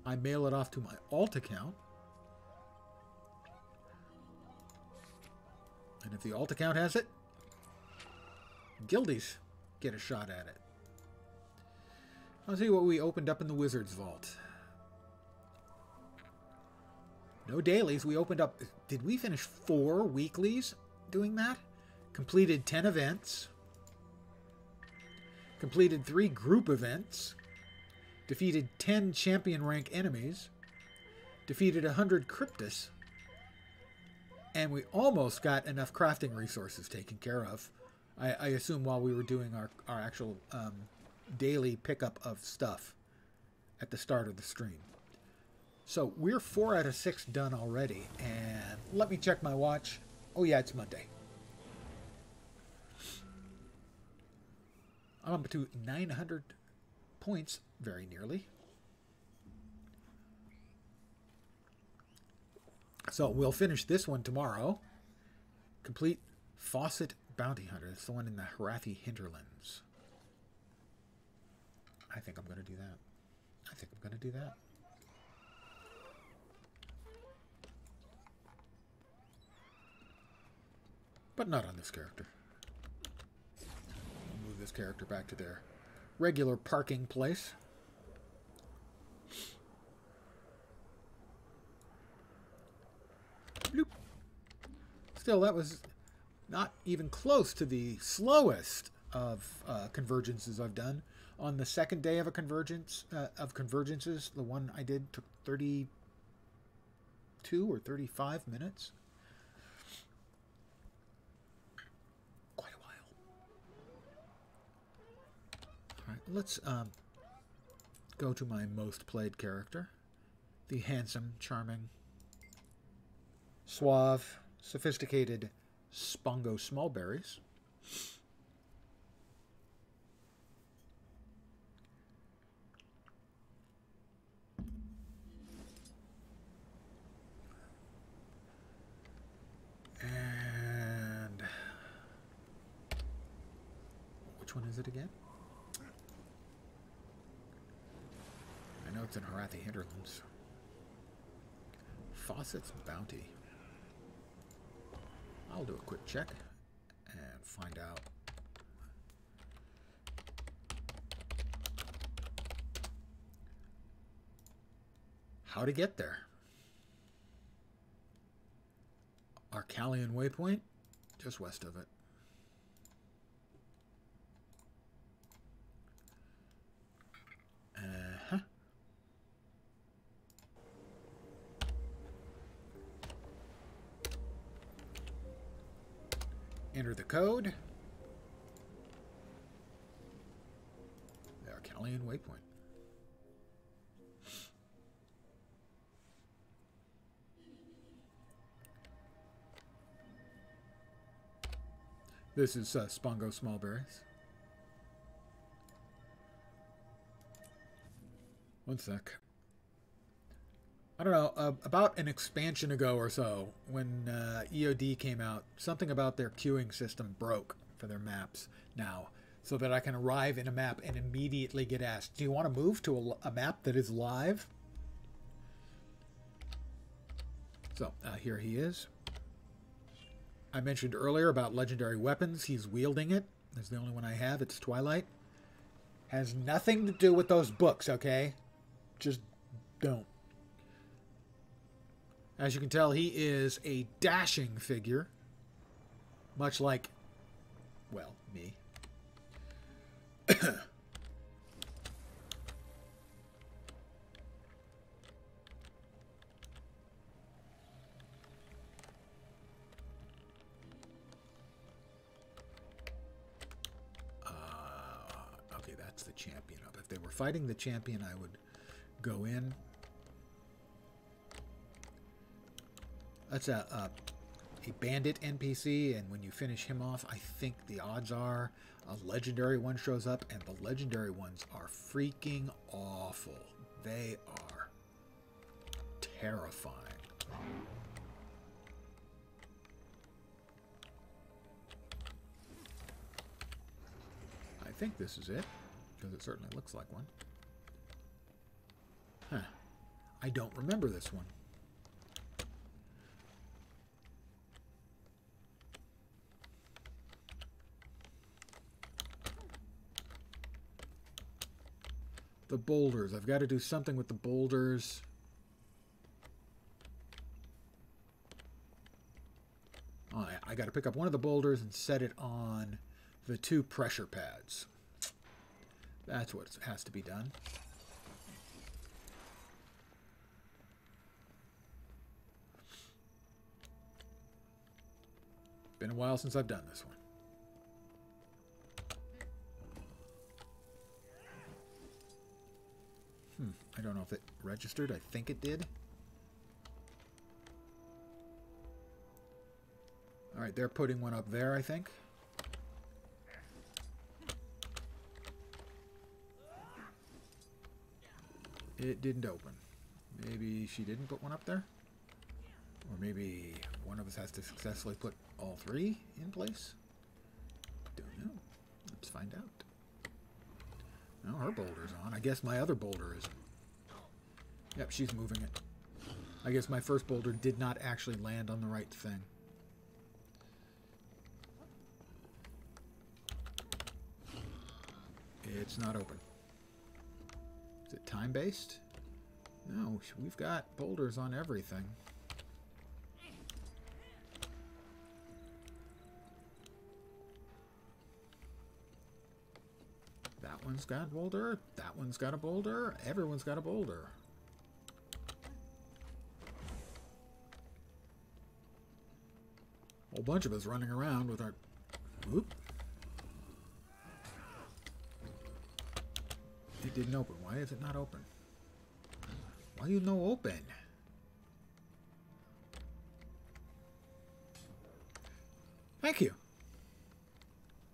I mail it off to my alt account. And if the alt account has it, guildies get a shot at it. I'll see what we opened up in the Wizard's Vault. No dailies. We opened up... Did we finish 4 weeklies doing that? Completed 10 events. Completed 3 group events. Defeated 10 champion rank enemies. Defeated 100 Cryptus. And we almost got enough crafting resources taken care of. I assume while we were doing our actual daily pickup of stuff at the start of the stream. So we're 4 out of 6 done already. And let me check my watch. Oh yeah, it's Monday. I'm up to 900 points, very nearly. So we'll finish this one tomorrow. Complete Fawcett Bounty Hunter. It's the one in the Harathi hinterlands. I think I'm going to do that. I think I'm going to do that. But not on this character. I'll move this character back to their regular parking place. Bloop. Still, that was not even close to the slowest of convergences I've done. On the second day of a convergence, convergences, the one I did took 32 or 35 minutes. Quite a while. All right, let's go to my most played character, the handsome, charming, suave, sophisticated Spongo Smallberries. And which one is it again? I know it's in Harathi Hinterlands. Fawcett's Bounty. I'll do a quick check and find out. How to get there. Arcalian Waypoint, just west of it. Uh-huh. Enter the code. The Arcalian Waypoint. This is Spongo Smallberries. One sec. I don't know, about an expansion ago or so, when EOD came out, something about their queuing system broke for their maps. Now, so that I can arrive in a map and immediately get asked, do you want to move to a map that is live? So, here he is. I mentioned earlier about legendary weapons. He's wielding it. That's the only one I have. It's Twilight. Has nothing to do with those books, okay? Just don't. As you can tell, he is a dashing figure. Much like, well, me. Okay, that's the champion up. If they were fighting the champion, I would go in. That's a bandit NPC, and when you finish him off, I think the odds are a legendary one shows up, and the legendary ones are freaking awful. They are terrifying. I think this is it, because it certainly looks like one. Huh. I don't remember this one. The boulders. I've got to do something with the boulders. Oh, I got to pick up one of the boulders and set it on the 2 pressure pads. That's what has to be done. Been a while since I've done this one. I don't know if it registered. I think it did. Alright, they're putting one up there, I think. It didn't open. Maybe she didn't put one up there? Or maybe one of us has to successfully put all 3 in place? Don't know. Let's find out. No, her boulder's on. I guess my other boulder isn't. Yep, she's moving it. I guess my first boulder did not actually land on the right thing. It's not open. Is it time-based? No, we've got boulders on everything. That one's got a boulder. That one's got a boulder. Everyone's got a boulder. A whole bunch of us running around with our... Whoop. It didn't open. Why is it not open? Why you no open? Thank you.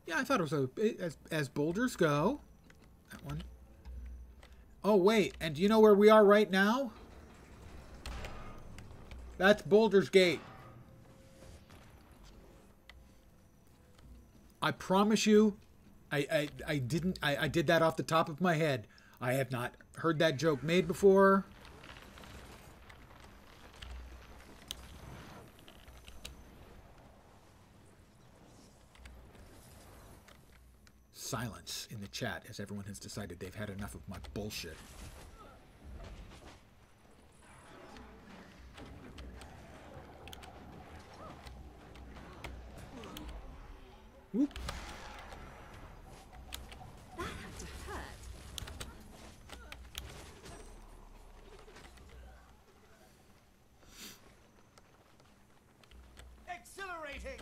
Yeah, I thought it was as boulders go. That one. Oh, wait. And do you know where we are right now? That's Boulder's Gate. I promise you, I did that off the top of my head. I have not heard that joke made before. Silence in the chat as everyone has decided they've had enough of my bullshit. Whoop. That had to hurt. Exhilarating!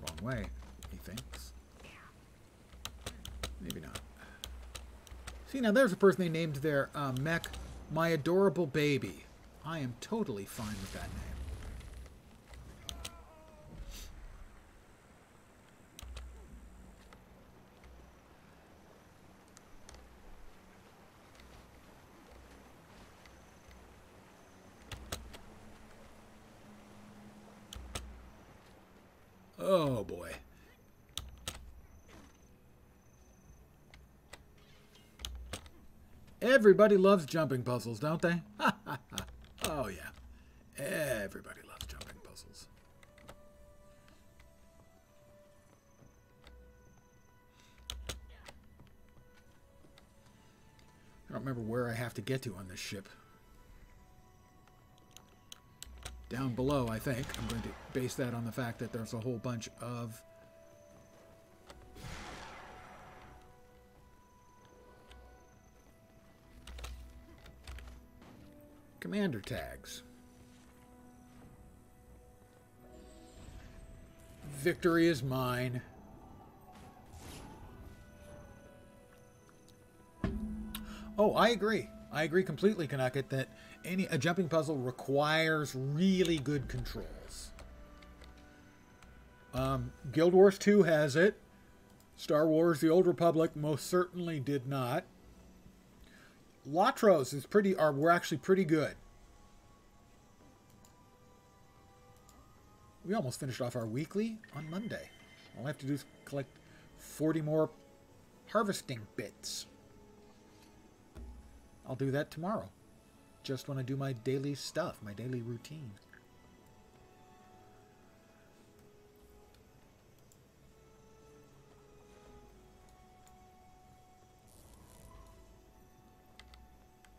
Wrong way, he thinks. Maybe not. See, now there's a person they named their mech My Adorable Baby. I am totally fine with that name. Oh boy. Everybody loves jumping puzzles, don't they? Oh yeah. Everybody loves jumping puzzles. I don't remember where I have to get to on this ship. Down below, I think. I'm going to base that on the fact that there's a whole bunch of commander tags. Victory is mine. Oh, I agree. I agree completely, Kanakit, that a jumping puzzle requires really good controls. Guild Wars 2 has it. Star Wars: The Old Republic most certainly did not. Latros is were actually pretty good. We almost finished off our weekly on Monday. All I have to do is collect 40 more harvesting bits. I'll do that tomorrow. Just when I do my daily stuff, my daily routine.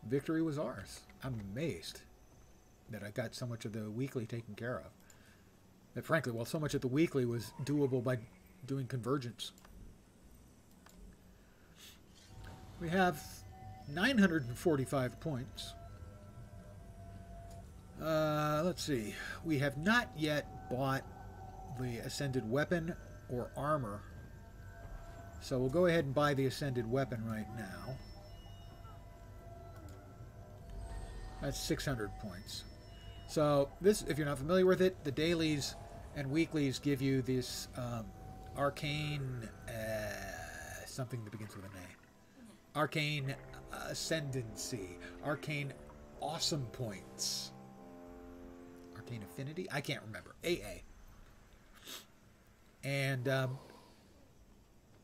Victory was ours. I'm amazed that I got so much of the weekly taken care of. That frankly, well, so much of the weekly was doable by doing convergence. We have 945 points. Let's see. We have not yet bought the Ascended Weapon or Armor. So we'll go ahead and buy the Ascended Weapon right now. That's 600 points. So this, if you're not familiar with it, the dailies and weeklies give you this arcane something that begins with an A. Arcane Ascendancy. Arcane Awesome Points. Arcane Affinity? I can't remember. AA. And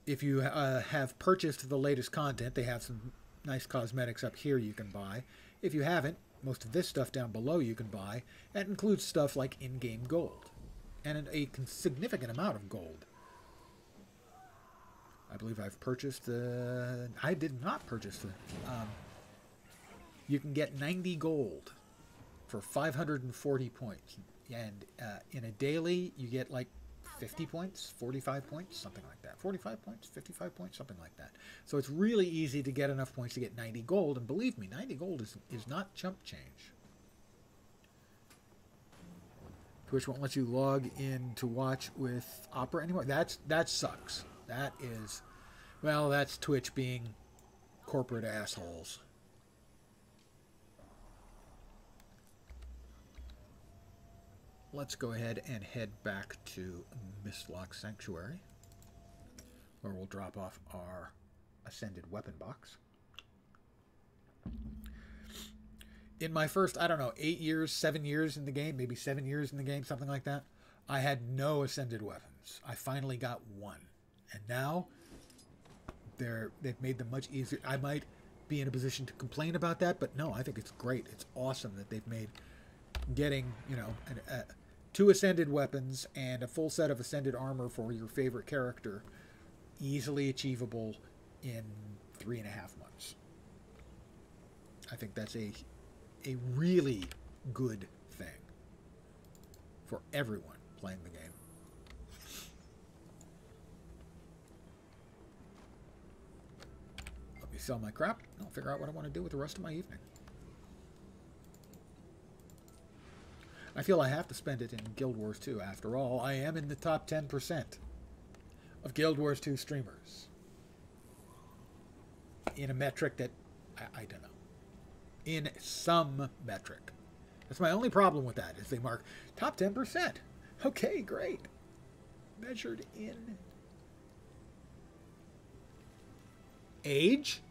if you have purchased the latest content, they have some nice cosmetics up here you can buy. If you haven't, most of this stuff down below you can buy. That includes stuff like in-game gold. And a significant amount of gold. I believe I've purchased the... I did not purchase the... you can get 90 gold for 540 points. And in a daily, you get like 50 points, 45 points, something like that. 45 points, 55 points, something like that. So it's really easy to get enough points to get 90 gold. And believe me, 90 gold is not chump change. Twitch won't let you log in to watch with Opera anymore. That sucks. That is, well, that's Twitch being corporate assholes. Let's go ahead and head back to Mistlock Sanctuary, where we'll drop off our Ascended Weapon box. In my first, I don't know, 8 years, 7 years in the game, maybe 7 years in the game, something like that, I had no Ascended Weapons. I finally got one. And now, they've made them much easier. I might be in a position to complain about that, but no, I think it's great. It's awesome that they've made getting, you know, 2 Ascended Weapons and a full set of Ascended Armor for your favorite character easily achievable in 3.5 months. I think that's a really good thing for everyone playing the game. Let me sell my crap, and I'll figure out what I want to do with the rest of my evening. I feel I have to spend it in Guild Wars 2. After all, I am in the top 10% of Guild Wars 2 streamers. In a metric that, I don't know. In some metric. That's my only problem with that, is they mark top 10%. Okay, great. Measured in age?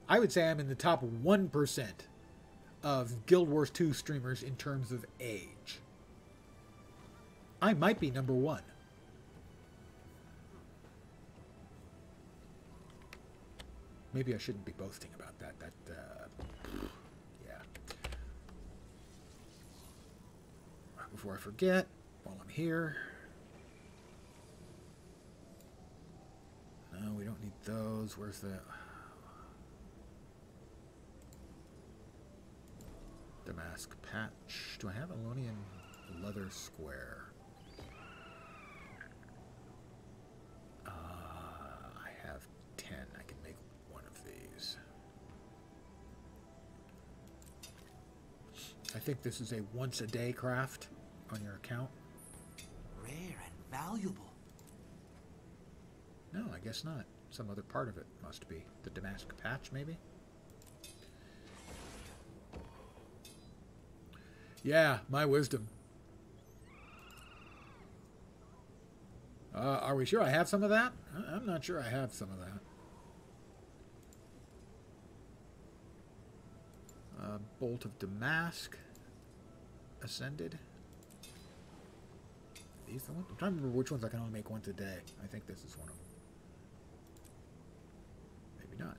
I would say I'm in the top 1% of Guild Wars 2 streamers in terms of age. I might be number 1. Maybe I shouldn't be boasting about that. Yeah. Right, before I forget, while I'm here. No, we don't need those. Where's the Damask patch? Do I have Alonian leather square? I have 10. I can make one of these. I think this is a once-a-day craft on your account. Rare and valuable. No, I guess not. Some other part of it must be. The Damask patch, maybe? Yeah, my wisdom. Are we sure I have some of that? I'm not sure I have some of that. Bolt of Damask. Ascended. These the ones? I'm trying to remember which ones I can only make once a day. I think this is one of them. Maybe not.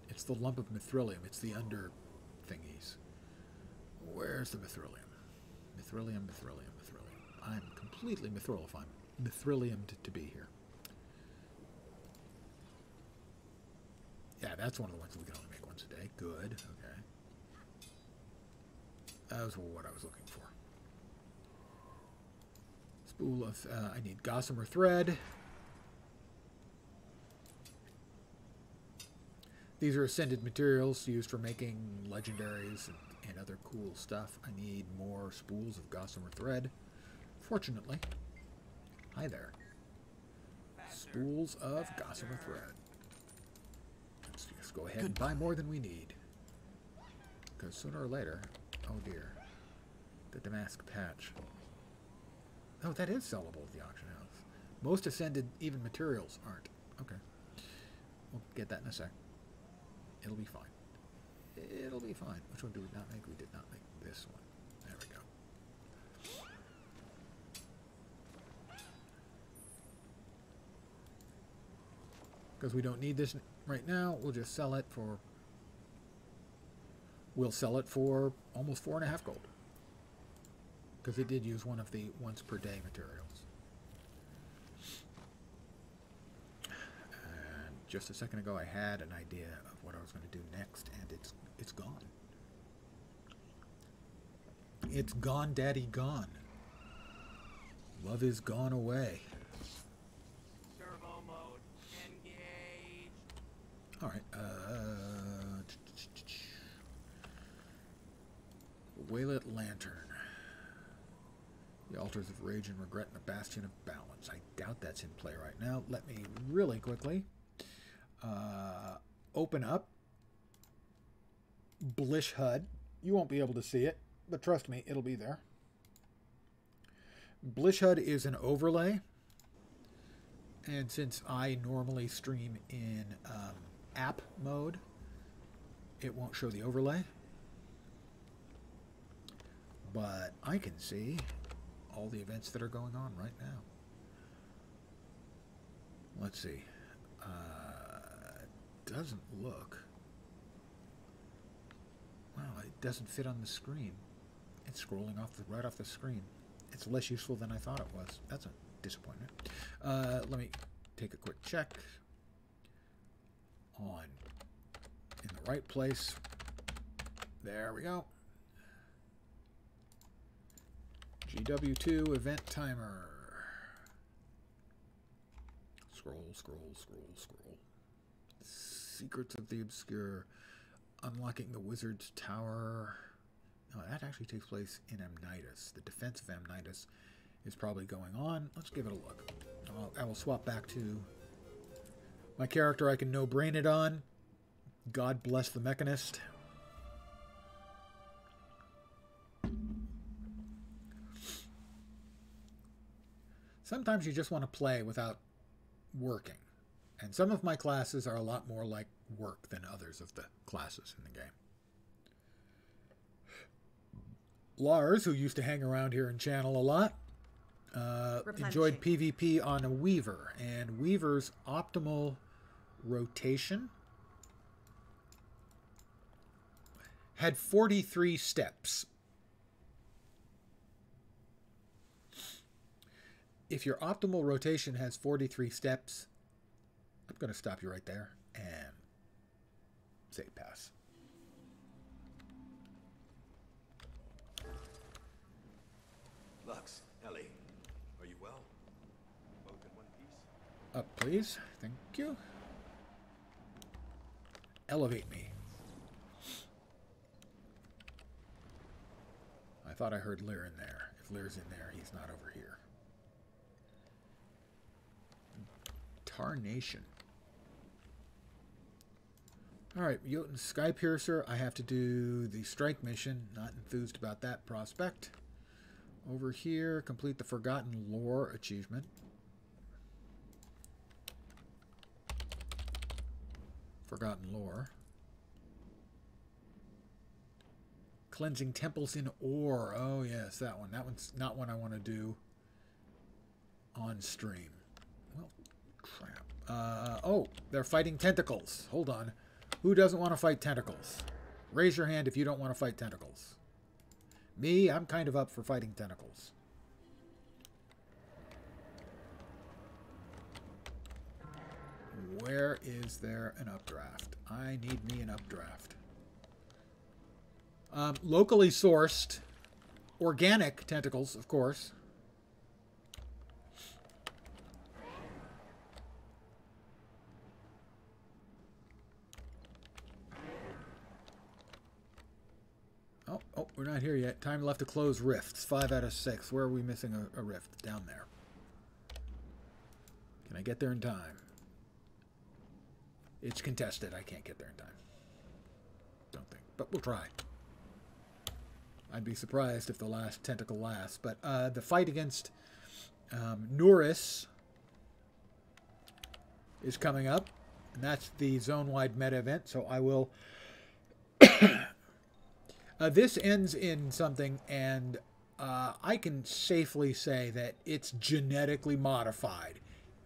It's the lump of mithrilium. It's the under thingies. Where's the mithrilium? Mithrilium, mithrilium, mithrilium. I'm completely mithrilified. Mithriliumed to be here. Yeah, that's one of the ones we can only make once a day. Good. Okay. That was what I was looking for. Spool of... I need gossamer thread. These are ascended materials used for making legendaries and other cool stuff. I need more spools of gossamer thread. Fortunately. Hi there. Spools of gossamer thread. Let's just go ahead and buy more than we need. Because sooner or later... Oh dear. The Damask patch. Oh, that is sellable at the auction house. Most ascended even materials aren't. Okay. We'll get that in a sec. It'll be fine. It'll be fine. Which one did we not make? We did not make this one. There we go. Because we don't need this right now, we'll just sell it for... We'll sell it for almost 4.5 gold. Because it did use one of the once per day materials. And just a second ago I had an idea of what I was going to do next, and it's gone. It's gone, Daddy, gone. Love is gone away. Turbo mode engaged. Alright, Waylit Lantern. The Altars of Rage and Regret and the Bastion of Balance. I doubt that's in play right now. Let me really quickly open up Blish HUD. You won't be able to see it, but trust me, it'll be there. Blish HUD is an overlay, and since I normally stream in app mode, it won't show the overlay. But I can see all the events that are going on right now. Let's see. Doesn't look... Wow, it doesn't fit on the screen. It's scrolling off right off the screen. It's less useful than I thought it was. That's a disappointment. Let me take a quick check. On in the right place. There we go. GW2 event timer. Scroll, scroll, scroll, scroll. Secrets of the Obscure. Unlocking the Wizard's Tower. No, that actually takes place in Amnitas. The defense of Amnitas is probably going on. Let's give it a look. I will swap back to my character I can no-brain it on. God bless the Mechanist. Sometimes you just want to play without working. And some of my classes are a lot more like work than others of the classes in the game. Lars, who used to hang around here and channel a lot, enjoyed PvP on a Weaver. And Weaver's optimal rotation had 43 steps. If your optimal rotation has 43 steps, I'm going to stop you right there and say pass. Lux, Ellie, are you well? Both in one piece? Up, please. Thank you. Elevate me. I thought I heard Lear in there. If Lear's in there, he's not over here. Tarnation. Alright, Jotun Skypiercer. I have to do the strike mission. Not enthused about that prospect. Over here, complete the Forgotten Lore achievement. Forgotten Lore. Cleansing temples in ore. Oh, yes, that one. That one's not one I want to do on stream. Well, crap. Oh, they're fighting tentacles. Hold on. Who doesn't want to fight tentacles? Raise your hand if you don't want to fight tentacles. Me, I'm kind of up for fighting tentacles. Where is there an updraft? I need me an updraft. Locally sourced, organic tentacles, of course. Oh, we're not here yet. Time left to close rifts. 5 out of 6. Where are we missing a rift? Down there. Can I get there in time? It's contested. I can't get there in time. Don't think. But we'll try. I'd be surprised if the last tentacle lasts. But the fight against Norris is coming up. And that's the zone-wide meta event. So I will... this ends in something, and I can safely say that it's genetically modified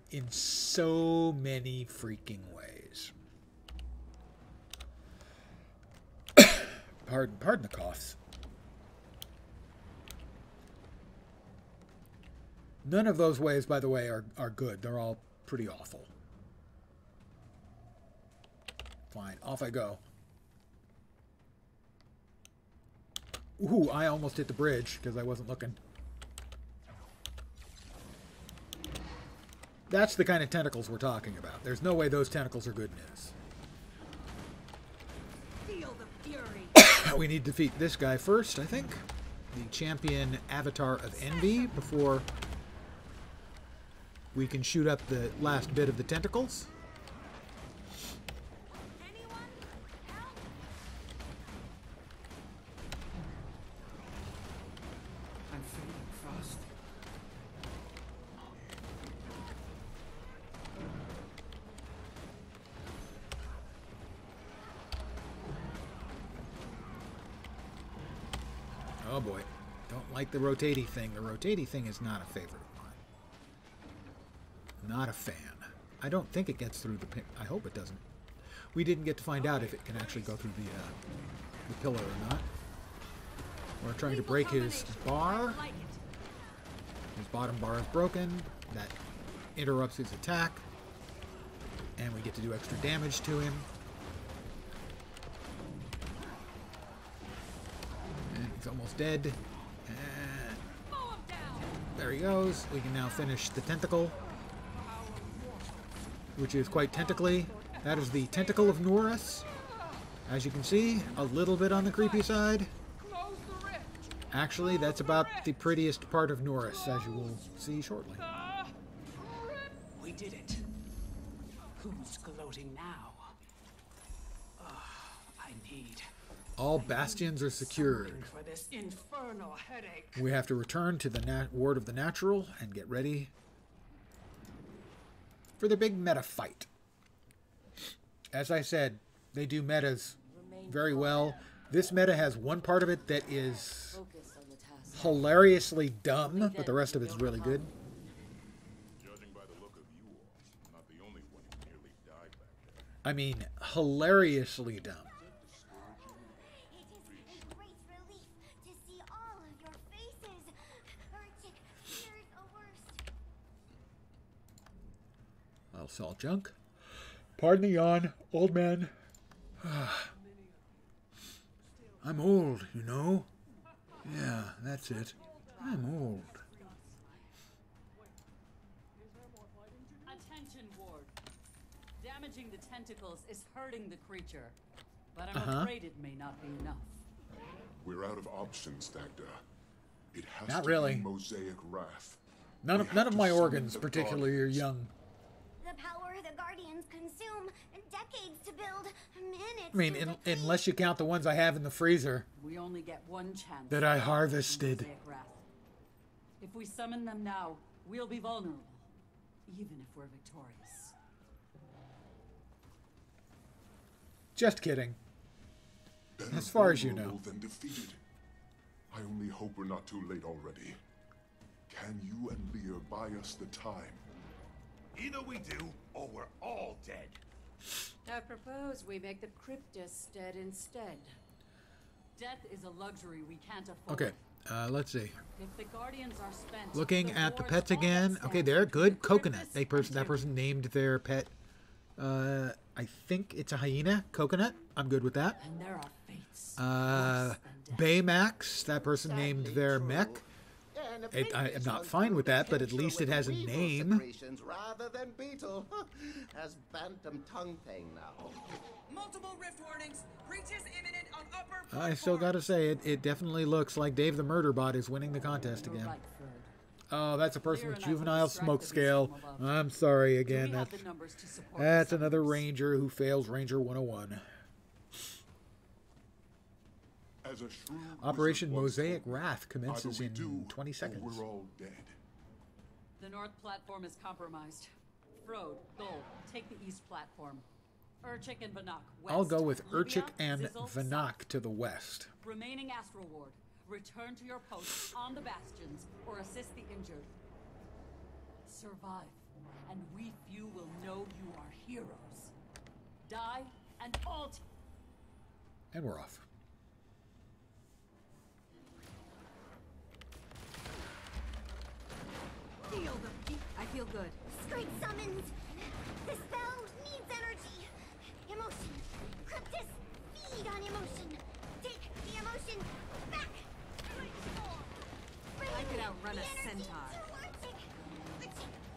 in so many freaking ways. Pardon the coughs. None of those ways, by the way, are good. They're all pretty awful. Fine, off I go. Ooh, I almost hit the bridge because I wasn't looking. That's the kind of tentacles we're talking about. There's no way those tentacles are good news. Feel the fury. We need to defeat this guy first, I think. The champion Avatar of Envy before we can shoot up the last bit of the tentacles. Oh boy, don't like the rotaty thing. The rotaty thing is not a favorite of mine. Not a fan. I don't think it gets through the pin. I hope it doesn't. We didn't get to find out if it can actually go through the pillar or not. We're trying to break his bar. His bottom bar is broken. That interrupts his attack. And we get to do extra damage to him. He's almost dead. And there he goes. We can now finish the tentacle, which is quite tentacly. That is the tentacle of Norris. As you can see, a little bit on the creepy side. Actually, that's about the prettiest part of Norris, as you will see shortly. We did it. Who's gloating now? I need... All bastions are secured. For this infernal headache. We have to return to the Ward of the Natural and get ready for the big meta fight. As I said, they do metas very well. This meta has one part of it that is hilariously dumb, but the rest of it's really good. Judging by the look of you all, I'm not the only one who nearly died back I mean, hilariously dumb. It is a great relief to see all of your faces. Urchic, here's a worst. I'll sell junk. Pardon the yawn, old man. I'm old, you know. Yeah, that's it. I'm old. Attention, Ward. Damaging the tentacles is hurting the creature, but I'm afraid it may not be enough. We're out of options, Dagda. It has Not to really. be Mosaic Wrath. None We of have to my summon organs the particularly are Guardians. young. The power the Guardians consume decades to build, minutes. I mean, to deplete. unless you count the ones I have in the freezer We only get one chance. that I harvested. Mosaic Wrath. If we summon them now, we'll be vulnerable, even if we're victorious. Just kidding. Better As far as you vulnerable know. than defeated. I only hope we're not too late already. Can you and Lear buy us the time? Either we do, or we're all dead. I propose we make the Cryptus dead instead. Death is a luxury we can't afford. Okay, let's see. If the Guardians are spent, Looking at the Ward's pets all that again. stands Okay, there. Good. is the Coconut. Cryptus That person named their pet. I think it's a hyena. Coconut. I'm good with that. And there are fates worse than death. Baymax. That person named their mech. I am not fine with that, but at least it has a name. Rather than beetle. Has Bantam tongue pain now. Multiple rift warnings. Breaches imminent on upper I still gotta say, it definitely looks like Dave the Murderbot is winning the contest You're again. right, Ferd. Oh, that's a person Lear with and I will juvenile distract smoke the beast scale. from above. I'm sorry Do again. we have the numbers to support the That's another summoners? ranger who fails Ranger 101. As a shrewd Operation wizard once Mosaic told me, Wrath commences either we in do, 20 or seconds. We're all dead. The north platform is compromised. Frode, Gold, take the east platform. Urchic and Vanak, west. I'll go with Livia, Urchic and Zizzle, Vanak south. to the west. Remaining Astral Ward, return to your posts on the bastions or assist the injured. Survive, and we few will know you are heroes. Die, and all And we're off. Feel the I feel good. Straight summons. The spell needs energy. Emotion. Cryptus, feed on emotion. Take the emotion back. I could outrun a centaur. Urchic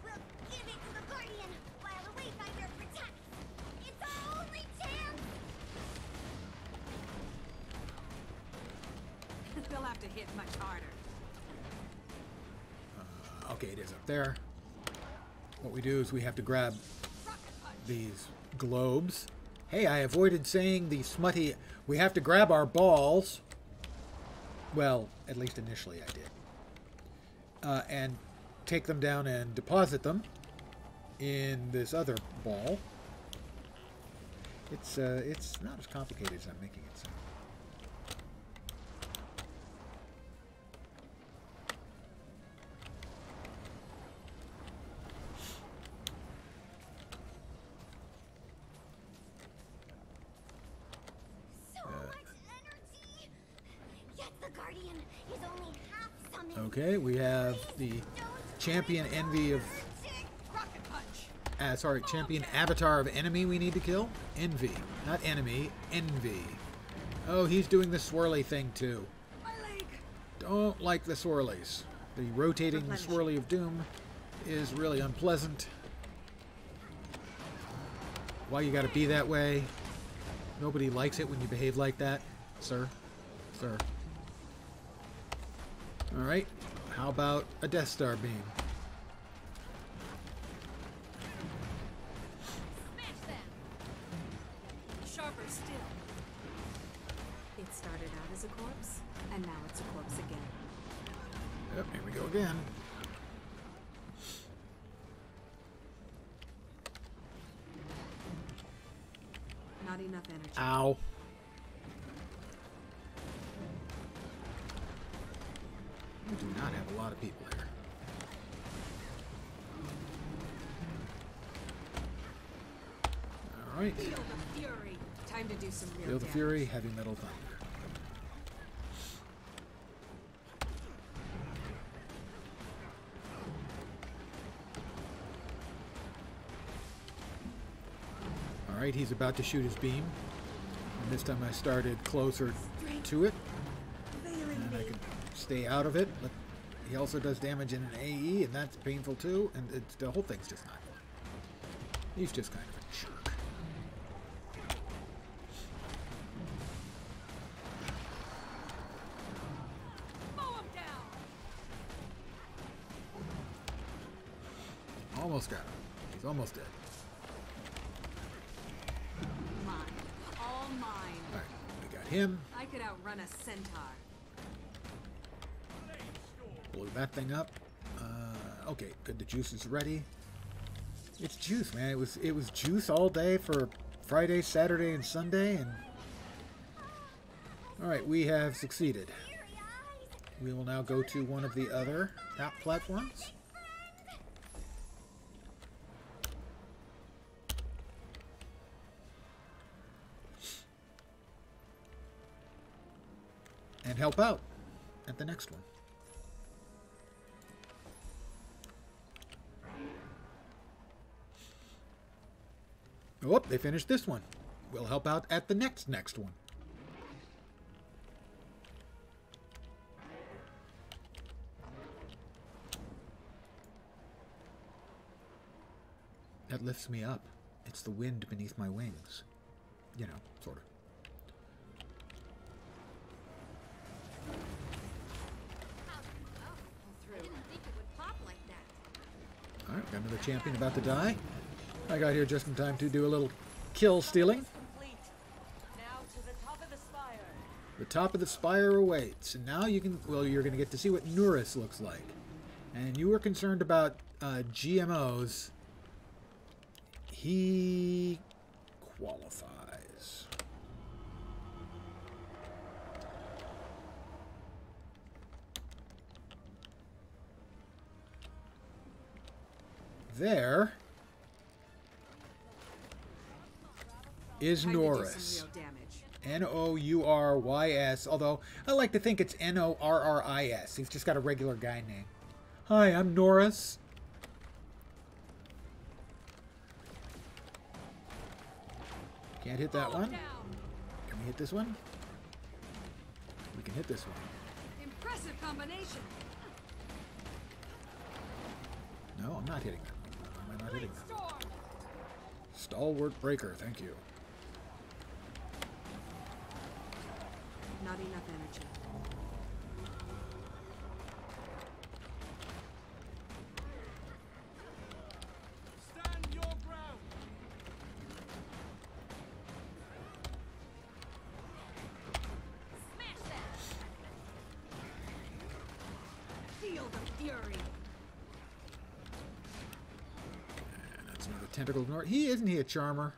will give it to the Guardian while the Wayfinder protects. It's our only chance. They'll have to hit much harder. Okay, it is up there. What we do is we have to grab these globes. Hey, I avoided saying the smutty... We have to grab our balls. Well, at least initially I did. And take them down and deposit them in this other ball. It's not as complicated as I'm making it sound. So much energy. Yet the Guardian is only half summoned. Okay, we have the champion envy of... Rocket punch. Sorry, champion avatar of enemy we need to kill? Envy. Not enemy, envy. Oh, he's doing the swirly thing too. My leg. Don't like the swirlies. The rotating swirly of doom is really unpleasant. Why you gotta be that way? Nobody likes it when you behave like that, sir. Sir. Alright, how about a Death Star beam? Smash them. Sharper still. It started out as a corpse, and now it's a corpse again. Yep, here we go again. Not enough energy. Ow. We do not have a lot of people here. Alright. Feel the fury. Time to do some real Feel the damage. fury, heavy metal thunder. Alright, he's about to shoot his beam. And this time I started closer to it. And I can stay out of it. But he also does damage in an AE, and that's painful too. And the whole thing's just not fun. He's just kind of a jerk. Almost got him. He's almost dead. Mine. All mine. Alright, we got him. I could outrun a centaur. Blew that thing up. Okay, good. The juice is ready. It's juice, man. It was juice all day for Friday, Saturday, and Sunday, and all right, we have succeeded. We will now go to one of the other top platforms. And help out at the next one. Oh, they finished this one. We'll help out at the next one. That lifts me up. It's the wind beneath my wings. You know, sort of. Alright, got another champion about to die. I got here just in time to do a little kill stealing. Now to the top of the spire. The top of the spire awaits. And now you can, well, you're going to get to see what Nuris looks like. And you were concerned about GMOs. He qualifies. There is Norris. Nourys, although I like to think it's Norris. He's just got a regular guy name. Hi, I'm Norris. Can't hit that one. Can we hit this one? We can hit this one. Impressive combination. No, I'm not hitting that. Why am I not hitting that? Stalwart breaker, thank you. Not enough energy. Stand your ground. Smash that. Feel the fury. And that's another tentacle of North. Isn't he a charmer?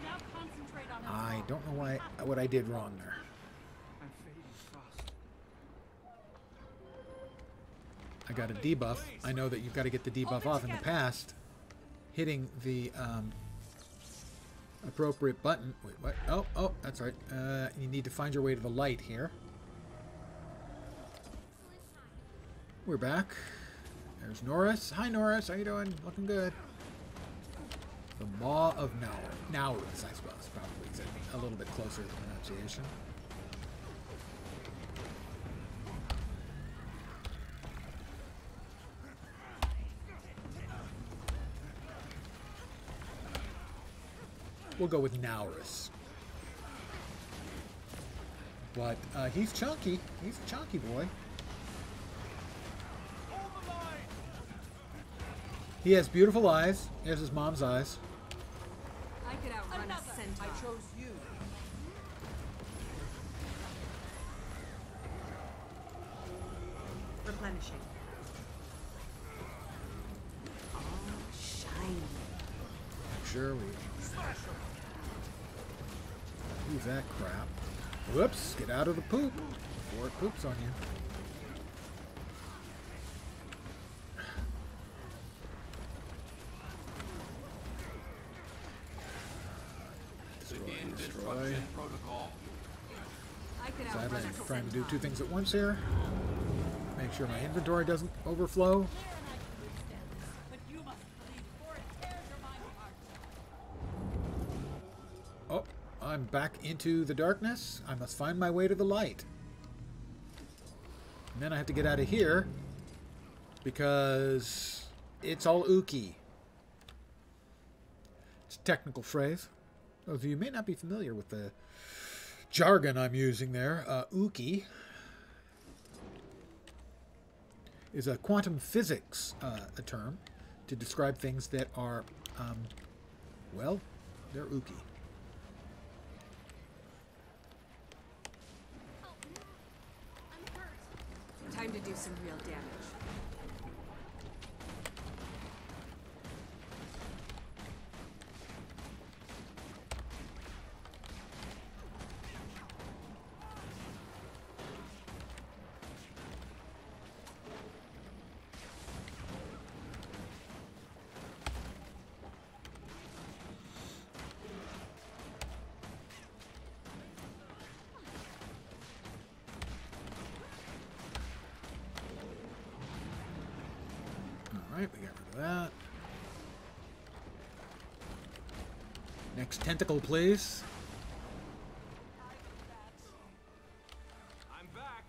Now concentrate on I don't know what I did wrong there. I'm fading fast. I got a debuff. I know that you've got to get the debuff off in the past. Hitting the appropriate button. Wait, what? Oh, that's right. You need to find your way to the light here. We're back. There's Norris. Hi, Norris. How you doing? Looking good. The Maw of Naurus, I suppose. Probably is a little bit closer to the pronunciation. We'll go with Naurus. But he's chunky. He's a chunky boy. He has beautiful eyes. He has his mom's eyes. I could outrun a centaur. I chose you. Replenishing. Oh, shiny. Sure we. Use that crap. Whoops, get out of the poop before it poops on you. Begin destruction protocol. Sadly, I'm trying to do two things at once here. Make sure my inventory doesn't overflow. Oh, I'm back into the darkness. I must find my way to the light. And then I have to get out of here because it's all ooky. It's a technical phrase. Those of you may not be familiar with the jargon I'm using there. Ooky is a quantum physics a term to describe things that are, well, they're ooky. Time to do some real damage. Alright, we got rid of that. Next tentacle, please. I'm back.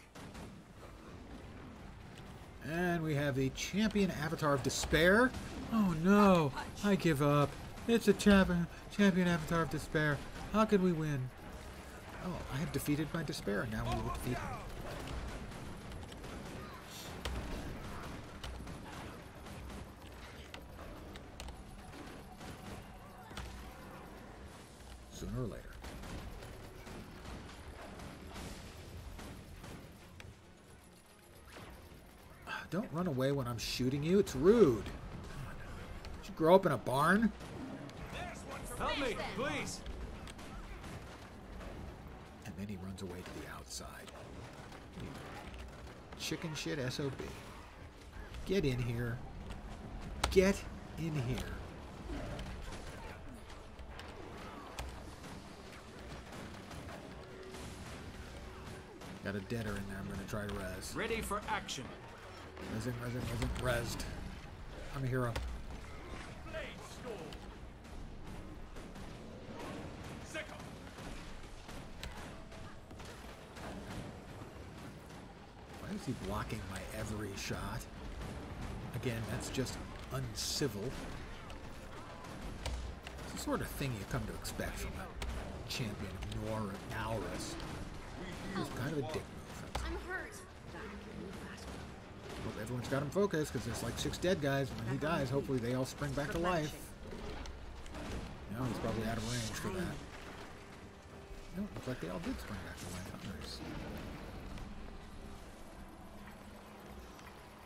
And we have the champion avatar of despair. Oh no, I give up. It's a champion avatar of despair. How could we win? Oh, I have defeated my despair. Now we will defeat him. Sooner or later. Don't run away when I'm shooting you. It's rude. Did you grow up in a barn? Help me, please. And then he runs away to the outside. Chicken shit SOB. Get in here. Get in here. Got a deader in there I'm going to try to res. Ready for action. Resing. Resed. I'm a hero. Why is he blocking my every shot? Again, that's just uncivil. It's the sort of thing you come to expect from a champion of Naurus. He's kind of a dick move. I'm hurt. Hope everyone's got him focused because there's like 6 dead guys. When he dies, hopefully they all spring back to life. No, he's probably out of range for that. No, looks like they all did spring back to life. Nice.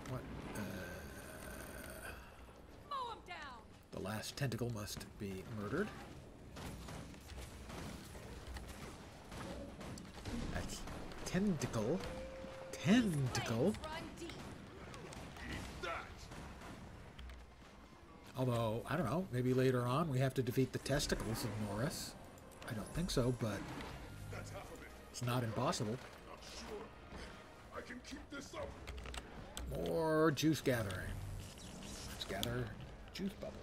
What? Mow him down. The last tentacle must be murdered. That's tentacle. Tentacle. Although, I don't know, maybe later on we have to defeat the testicles of Norris. I don't think so, but it's not impossible. I can keep this up. More juice gathering. Let's gather juice bubbles.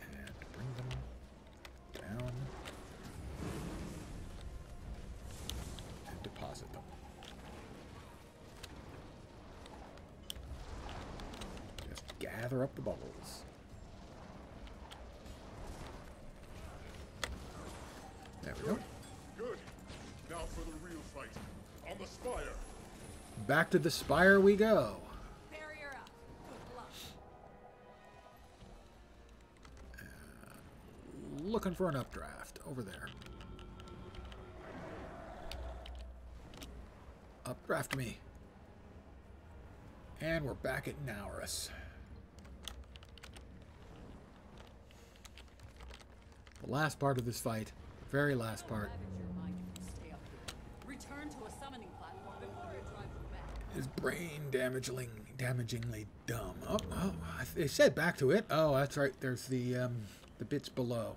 And bring them down and deposit them. Just gather up the bubbles. There we go. Good. Now for the real fight. On the spire. Back to the spire we go. Barrier up. Good luck. Looking for an updraft over there. Updraft me. And we're back at Naurus. The last part of this fight, the very last part, Return to a summoning platform before it drives you back. is damagingly dumb. Oh, they said back to it. Oh, that's right. There's the bits below.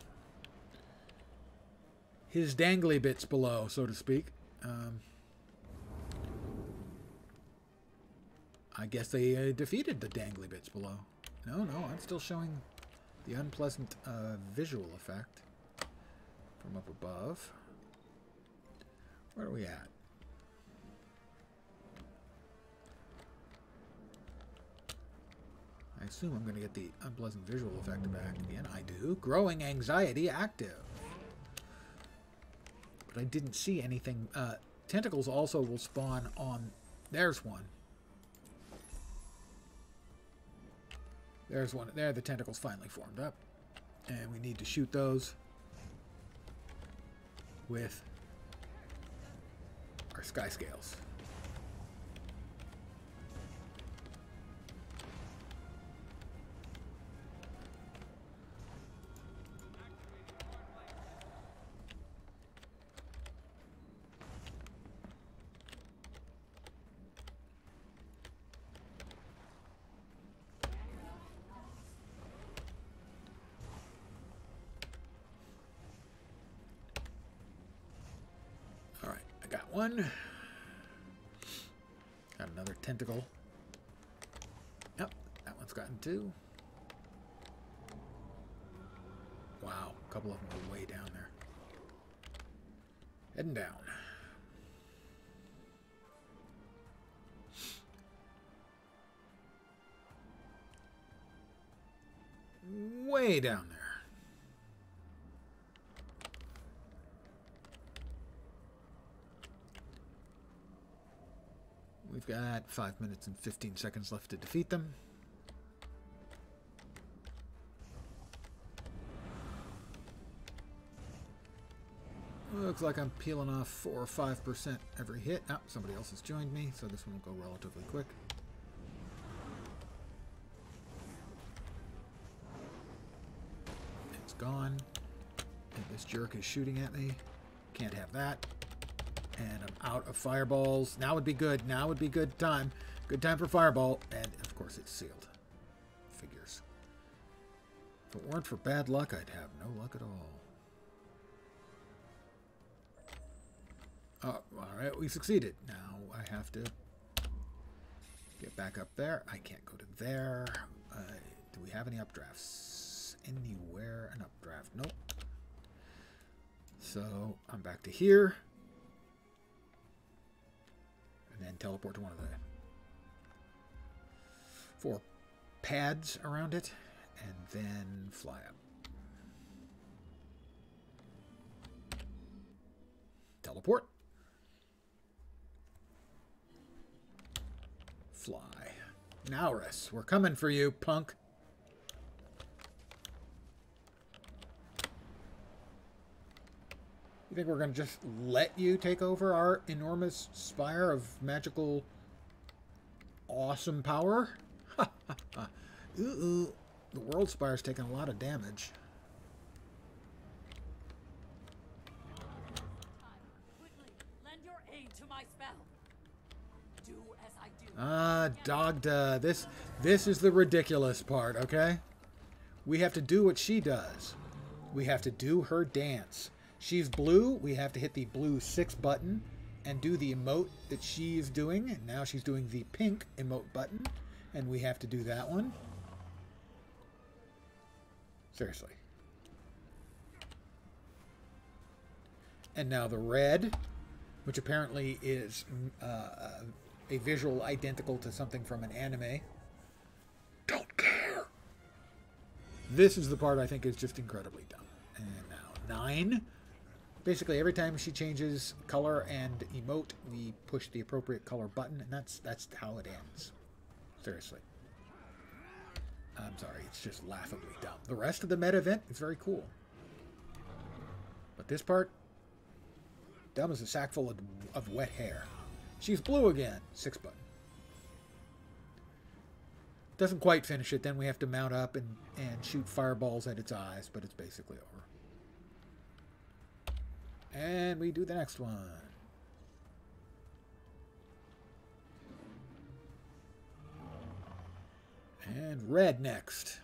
His dangly bits below, so to speak. I guess they defeated the dangly bits below. No, I'm still showing the unpleasant visual effect from up above. Where are we at? I assume I'm going to get the unpleasant visual effect back again. I do. Growing anxiety active. But I didn't see anything. Tentacles also will spawn on... There's one. There's one. There, the tentacles finally formed up. And we need to shoot those with our sky scales. One. Got another tentacle. Yep, that one's gotten two. Wow, a couple of them are way down there. Heading down. Way down there. We've got 5 minutes and 15 seconds left to defeat them. Looks like I'm peeling off 4 or 5% every hit. Oh, somebody else has joined me, so this one will go relatively quick. It's gone. And this jerk is shooting at me. Can't have that. And I'm out of fireballs. Now would be good. Now would be good time. Good time for fireball. And, of course, it's sealed. Figures. If it weren't for bad luck, I'd have no luck at all. Oh, alright. We succeeded. Now I have to get back up there. I can't go to there. Do we have any updrafts? Anywhere an updraft? Nope. So, I'm back to here. And then teleport to one of the 4 pads around it, and then fly up. Teleport. Fly. Naurus, we're coming for you, punk. You think we're going to just let you take over our enormous spire of magical, awesome power? Ooh, the world spire's taking a lot of damage. Quickly, lend your aid to my spell. Do as I do. Ah, Dogda. This is the ridiculous part, okay? We have to do what she does. We have to do her dance. She's blue. We have to hit the blue 6 button and do the emote that she's doing. And now she's doing the pink emote button. And we have to do that one. Seriously. And now the red, which apparently is a visual identical to something from an anime. Don't care. This is the part I think is just incredibly dumb. And now 9. Basically, every time she changes color and emote, we push the appropriate color button, and that's how it ends. Seriously. I'm sorry, it's just laughably dumb. The rest of the meta event is very cool. But this part, dumb as a sack full of wet hair. She's blue again. 6 button. Doesn't quite finish it. Then we have to mount up and shoot fireballs at its eyes, but it's basically over. And we do the next one. And red next.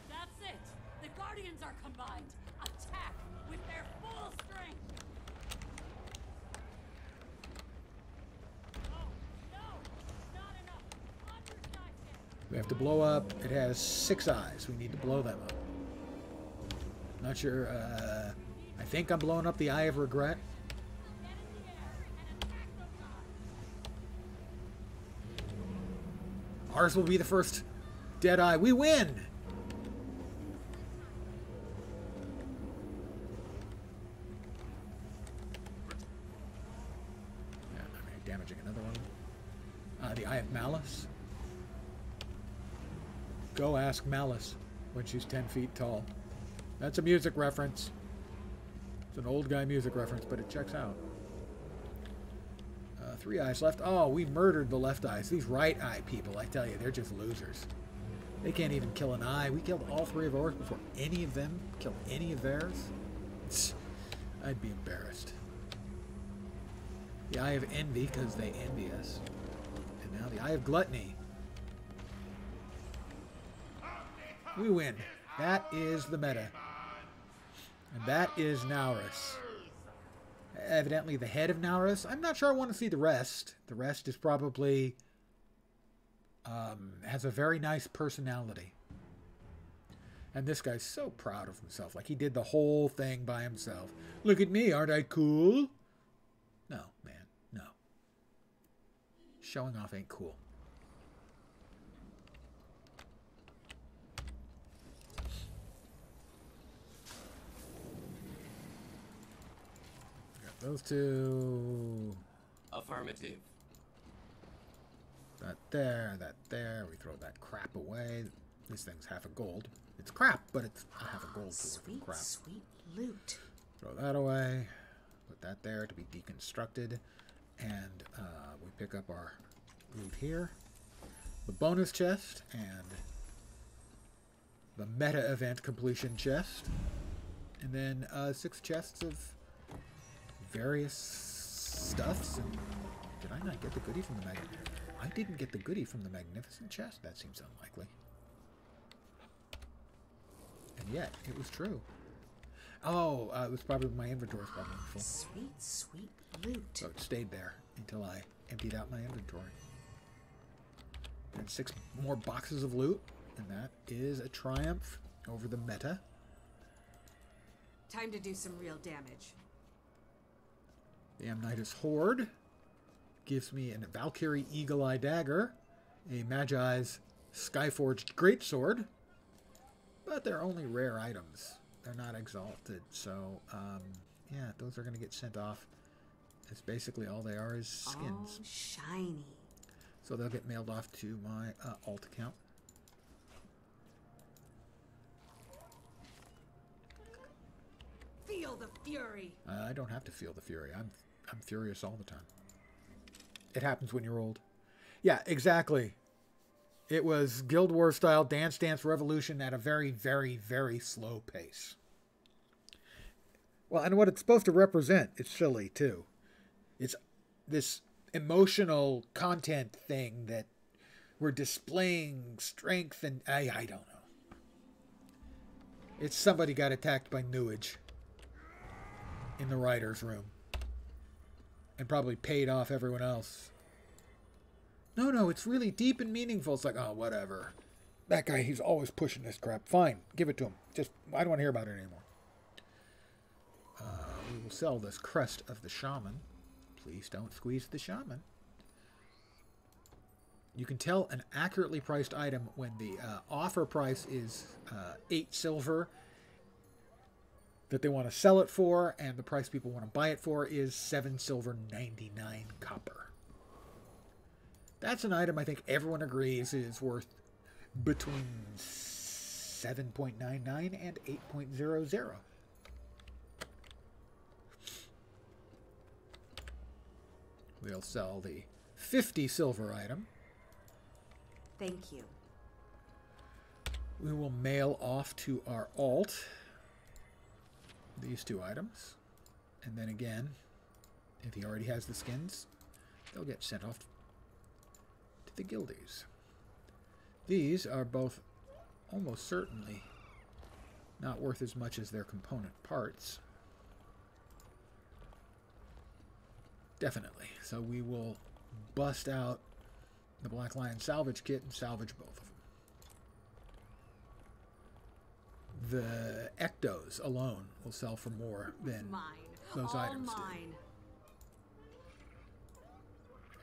That's it! The Guardians are combined! Attack with their full strength! Oh, no! Not enough! Underside it! We have to blow up. It has 6 eyes. We need to blow them up. Not sure. I think I'm blowing up the Eye of Regret. Get in the air and attack those eyes! Ours will be the first dead eye. We win! Yeah, I'm damaging another one. The Eye of Malice. Go ask Malice when she's 10 feet tall. That's a music reference. It's an old guy music reference, but it checks out. 3 eyes left. Oh, we murdered the left eyes. These right eye people, I tell you, they're just losers. They can't even kill an eye. We killed all 3 of ours before any of them killed any of theirs. I'd be embarrassed. The Eye of Envy, because they envy us. And now the Eye of Gluttony. We win. That is the meta. And that is Naurus. Evidently the head of Naurus. I'm not sure I want to see the rest. The rest is probably... has a very nice personality. And this guy's so proud of himself. Like he did the whole thing by himself. Look at me, aren't I cool? No, man, no. Showing off ain't cool. Those 2. Affirmative. That there. We throw that crap away. This thing's half a gold. It's crap, but it's half a gold worth of crap. Sweet loot. Throw that away. Put that there to be deconstructed. And we pick up our loot here. The bonus chest and the meta event completion chest. And then 6 chests of various stuffs. And did I not get the goodie from the I didn't get the goodie from the magnificent chest. That seems unlikely. And yet, it was true. Oh, it was probably my inventory was probably full. Sweet, sweet loot. So it stayed there until I emptied out my inventory. And 6 more boxes of loot, and that is a triumph over the meta. Time to do some real damage. The Amnitus Horde gives me a Valkyrie Eagle Eye Dagger, a Magi's Skyforged Greatsword, but they're only rare items. They're not exalted, so yeah, those are going to get sent off. It's basically all they are is skins. Oh, shiny. So they'll get mailed off to my alt account. Feel the fury. I don't have to feel the fury. I'm furious all the time. It happens when you're old. Yeah, exactly. It was Guild Wars style Dance Dance Revolution at a very, very, very slow pace. Well, and what it's supposed to represent, it's silly too. It's this emotional content thing that we're displaying strength and I don't know. It's somebody got attacked by Newage in the writer's room and probably paid off everyone else. No, it's really deep and meaningful. It's like, oh, whatever. That guy, he's always pushing this crap. Fine, give it to him. Just, I don't want to hear about it anymore. We will sell this Crest of the Shaman. Please don't squeeze the Shaman. You can tell an accurately priced item when the offer price is 8 silver that they want to sell it for, and the price people want to buy it for is 7 silver 99 copper. That's an item I think everyone agrees is worth between 7.99 and 8.00. We'll sell the 50 silver item Thank you. We will mail off to our alt these 2 items. And then again, if he already has the skins, they'll get sent off to the guildies. These are both almost certainly not worth as much as their component parts. Definitely. So we will bust out the Black Lion salvage kit and salvage both of them. The ectos alone will sell for more than those items did.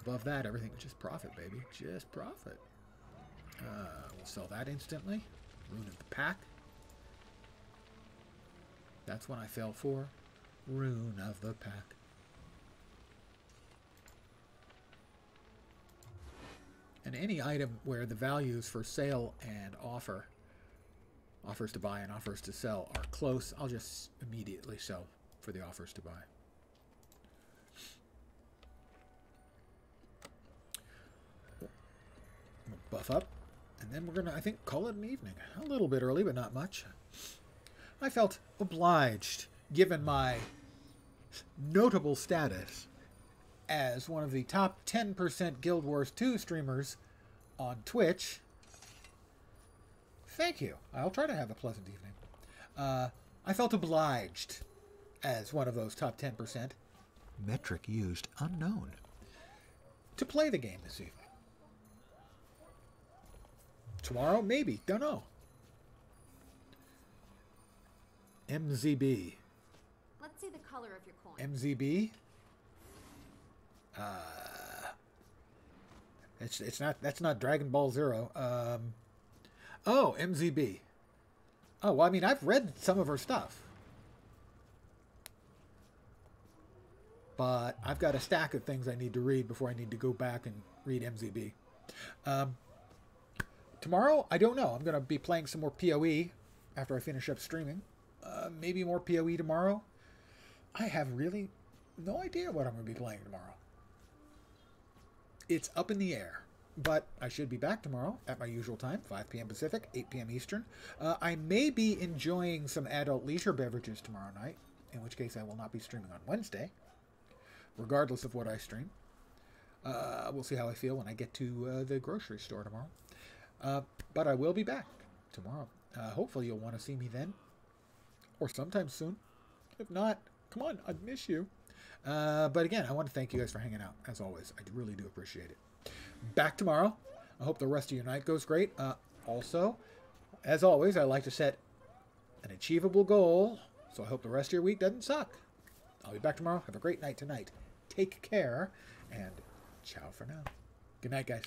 Above that, everything's just profit, baby. Just profit. We'll sell that instantly. Rune of the Pack. That's what I fell for. Rune of the Pack. And any item where the values for sale and offer, offers to buy and offers to sell, are close, I'll just immediately sell for the offers to buy. We'll buff up, and then we're going to, I think, call it an evening. A little bit early, but not much. I felt obliged, given my notable status as one of the top 10% Guild Wars 2 streamers on Twitch. Thank you. I'll try to have a pleasant evening. I felt obliged as one of those top 10%, metric used unknown, to play the game this evening. Tomorrow, maybe. Don't know. MZB. Let's see the color of your coin. MZB? It's not, that's not Dragon Ball Zero. Oh, MZB. Oh, well, I mean, I've read some of her stuff. But I've got a stack of things I need to read before I need to go back and read MZB. Tomorrow, I don't know. I'm going to be playing some more PoE after I finish up streaming. Maybe more PoE tomorrow. I have really no idea what I'm going to be playing tomorrow. It's up in the air. But I should be back tomorrow at my usual time, 5 p.m. Pacific, 8 p.m. Eastern. I may be enjoying some adult leisure beverages tomorrow night, in which case I will not be streaming on Wednesday, regardless of what I stream. We'll see how I feel when I get to the grocery store tomorrow. But I will be back tomorrow. Hopefully you'll want to see me then, or sometime soon. If not, come on, I'd miss you. But again, I want to thank you guys for hanging out, as always. I really do appreciate it. Back tomorrow. I hope the rest of your night goes great. Also, as always, I like to set an achievable goal, so I hope the rest of your week doesn't suck. I'll be back tomorrow. Have a great night tonight. Take care, and ciao for now. Good night, guys.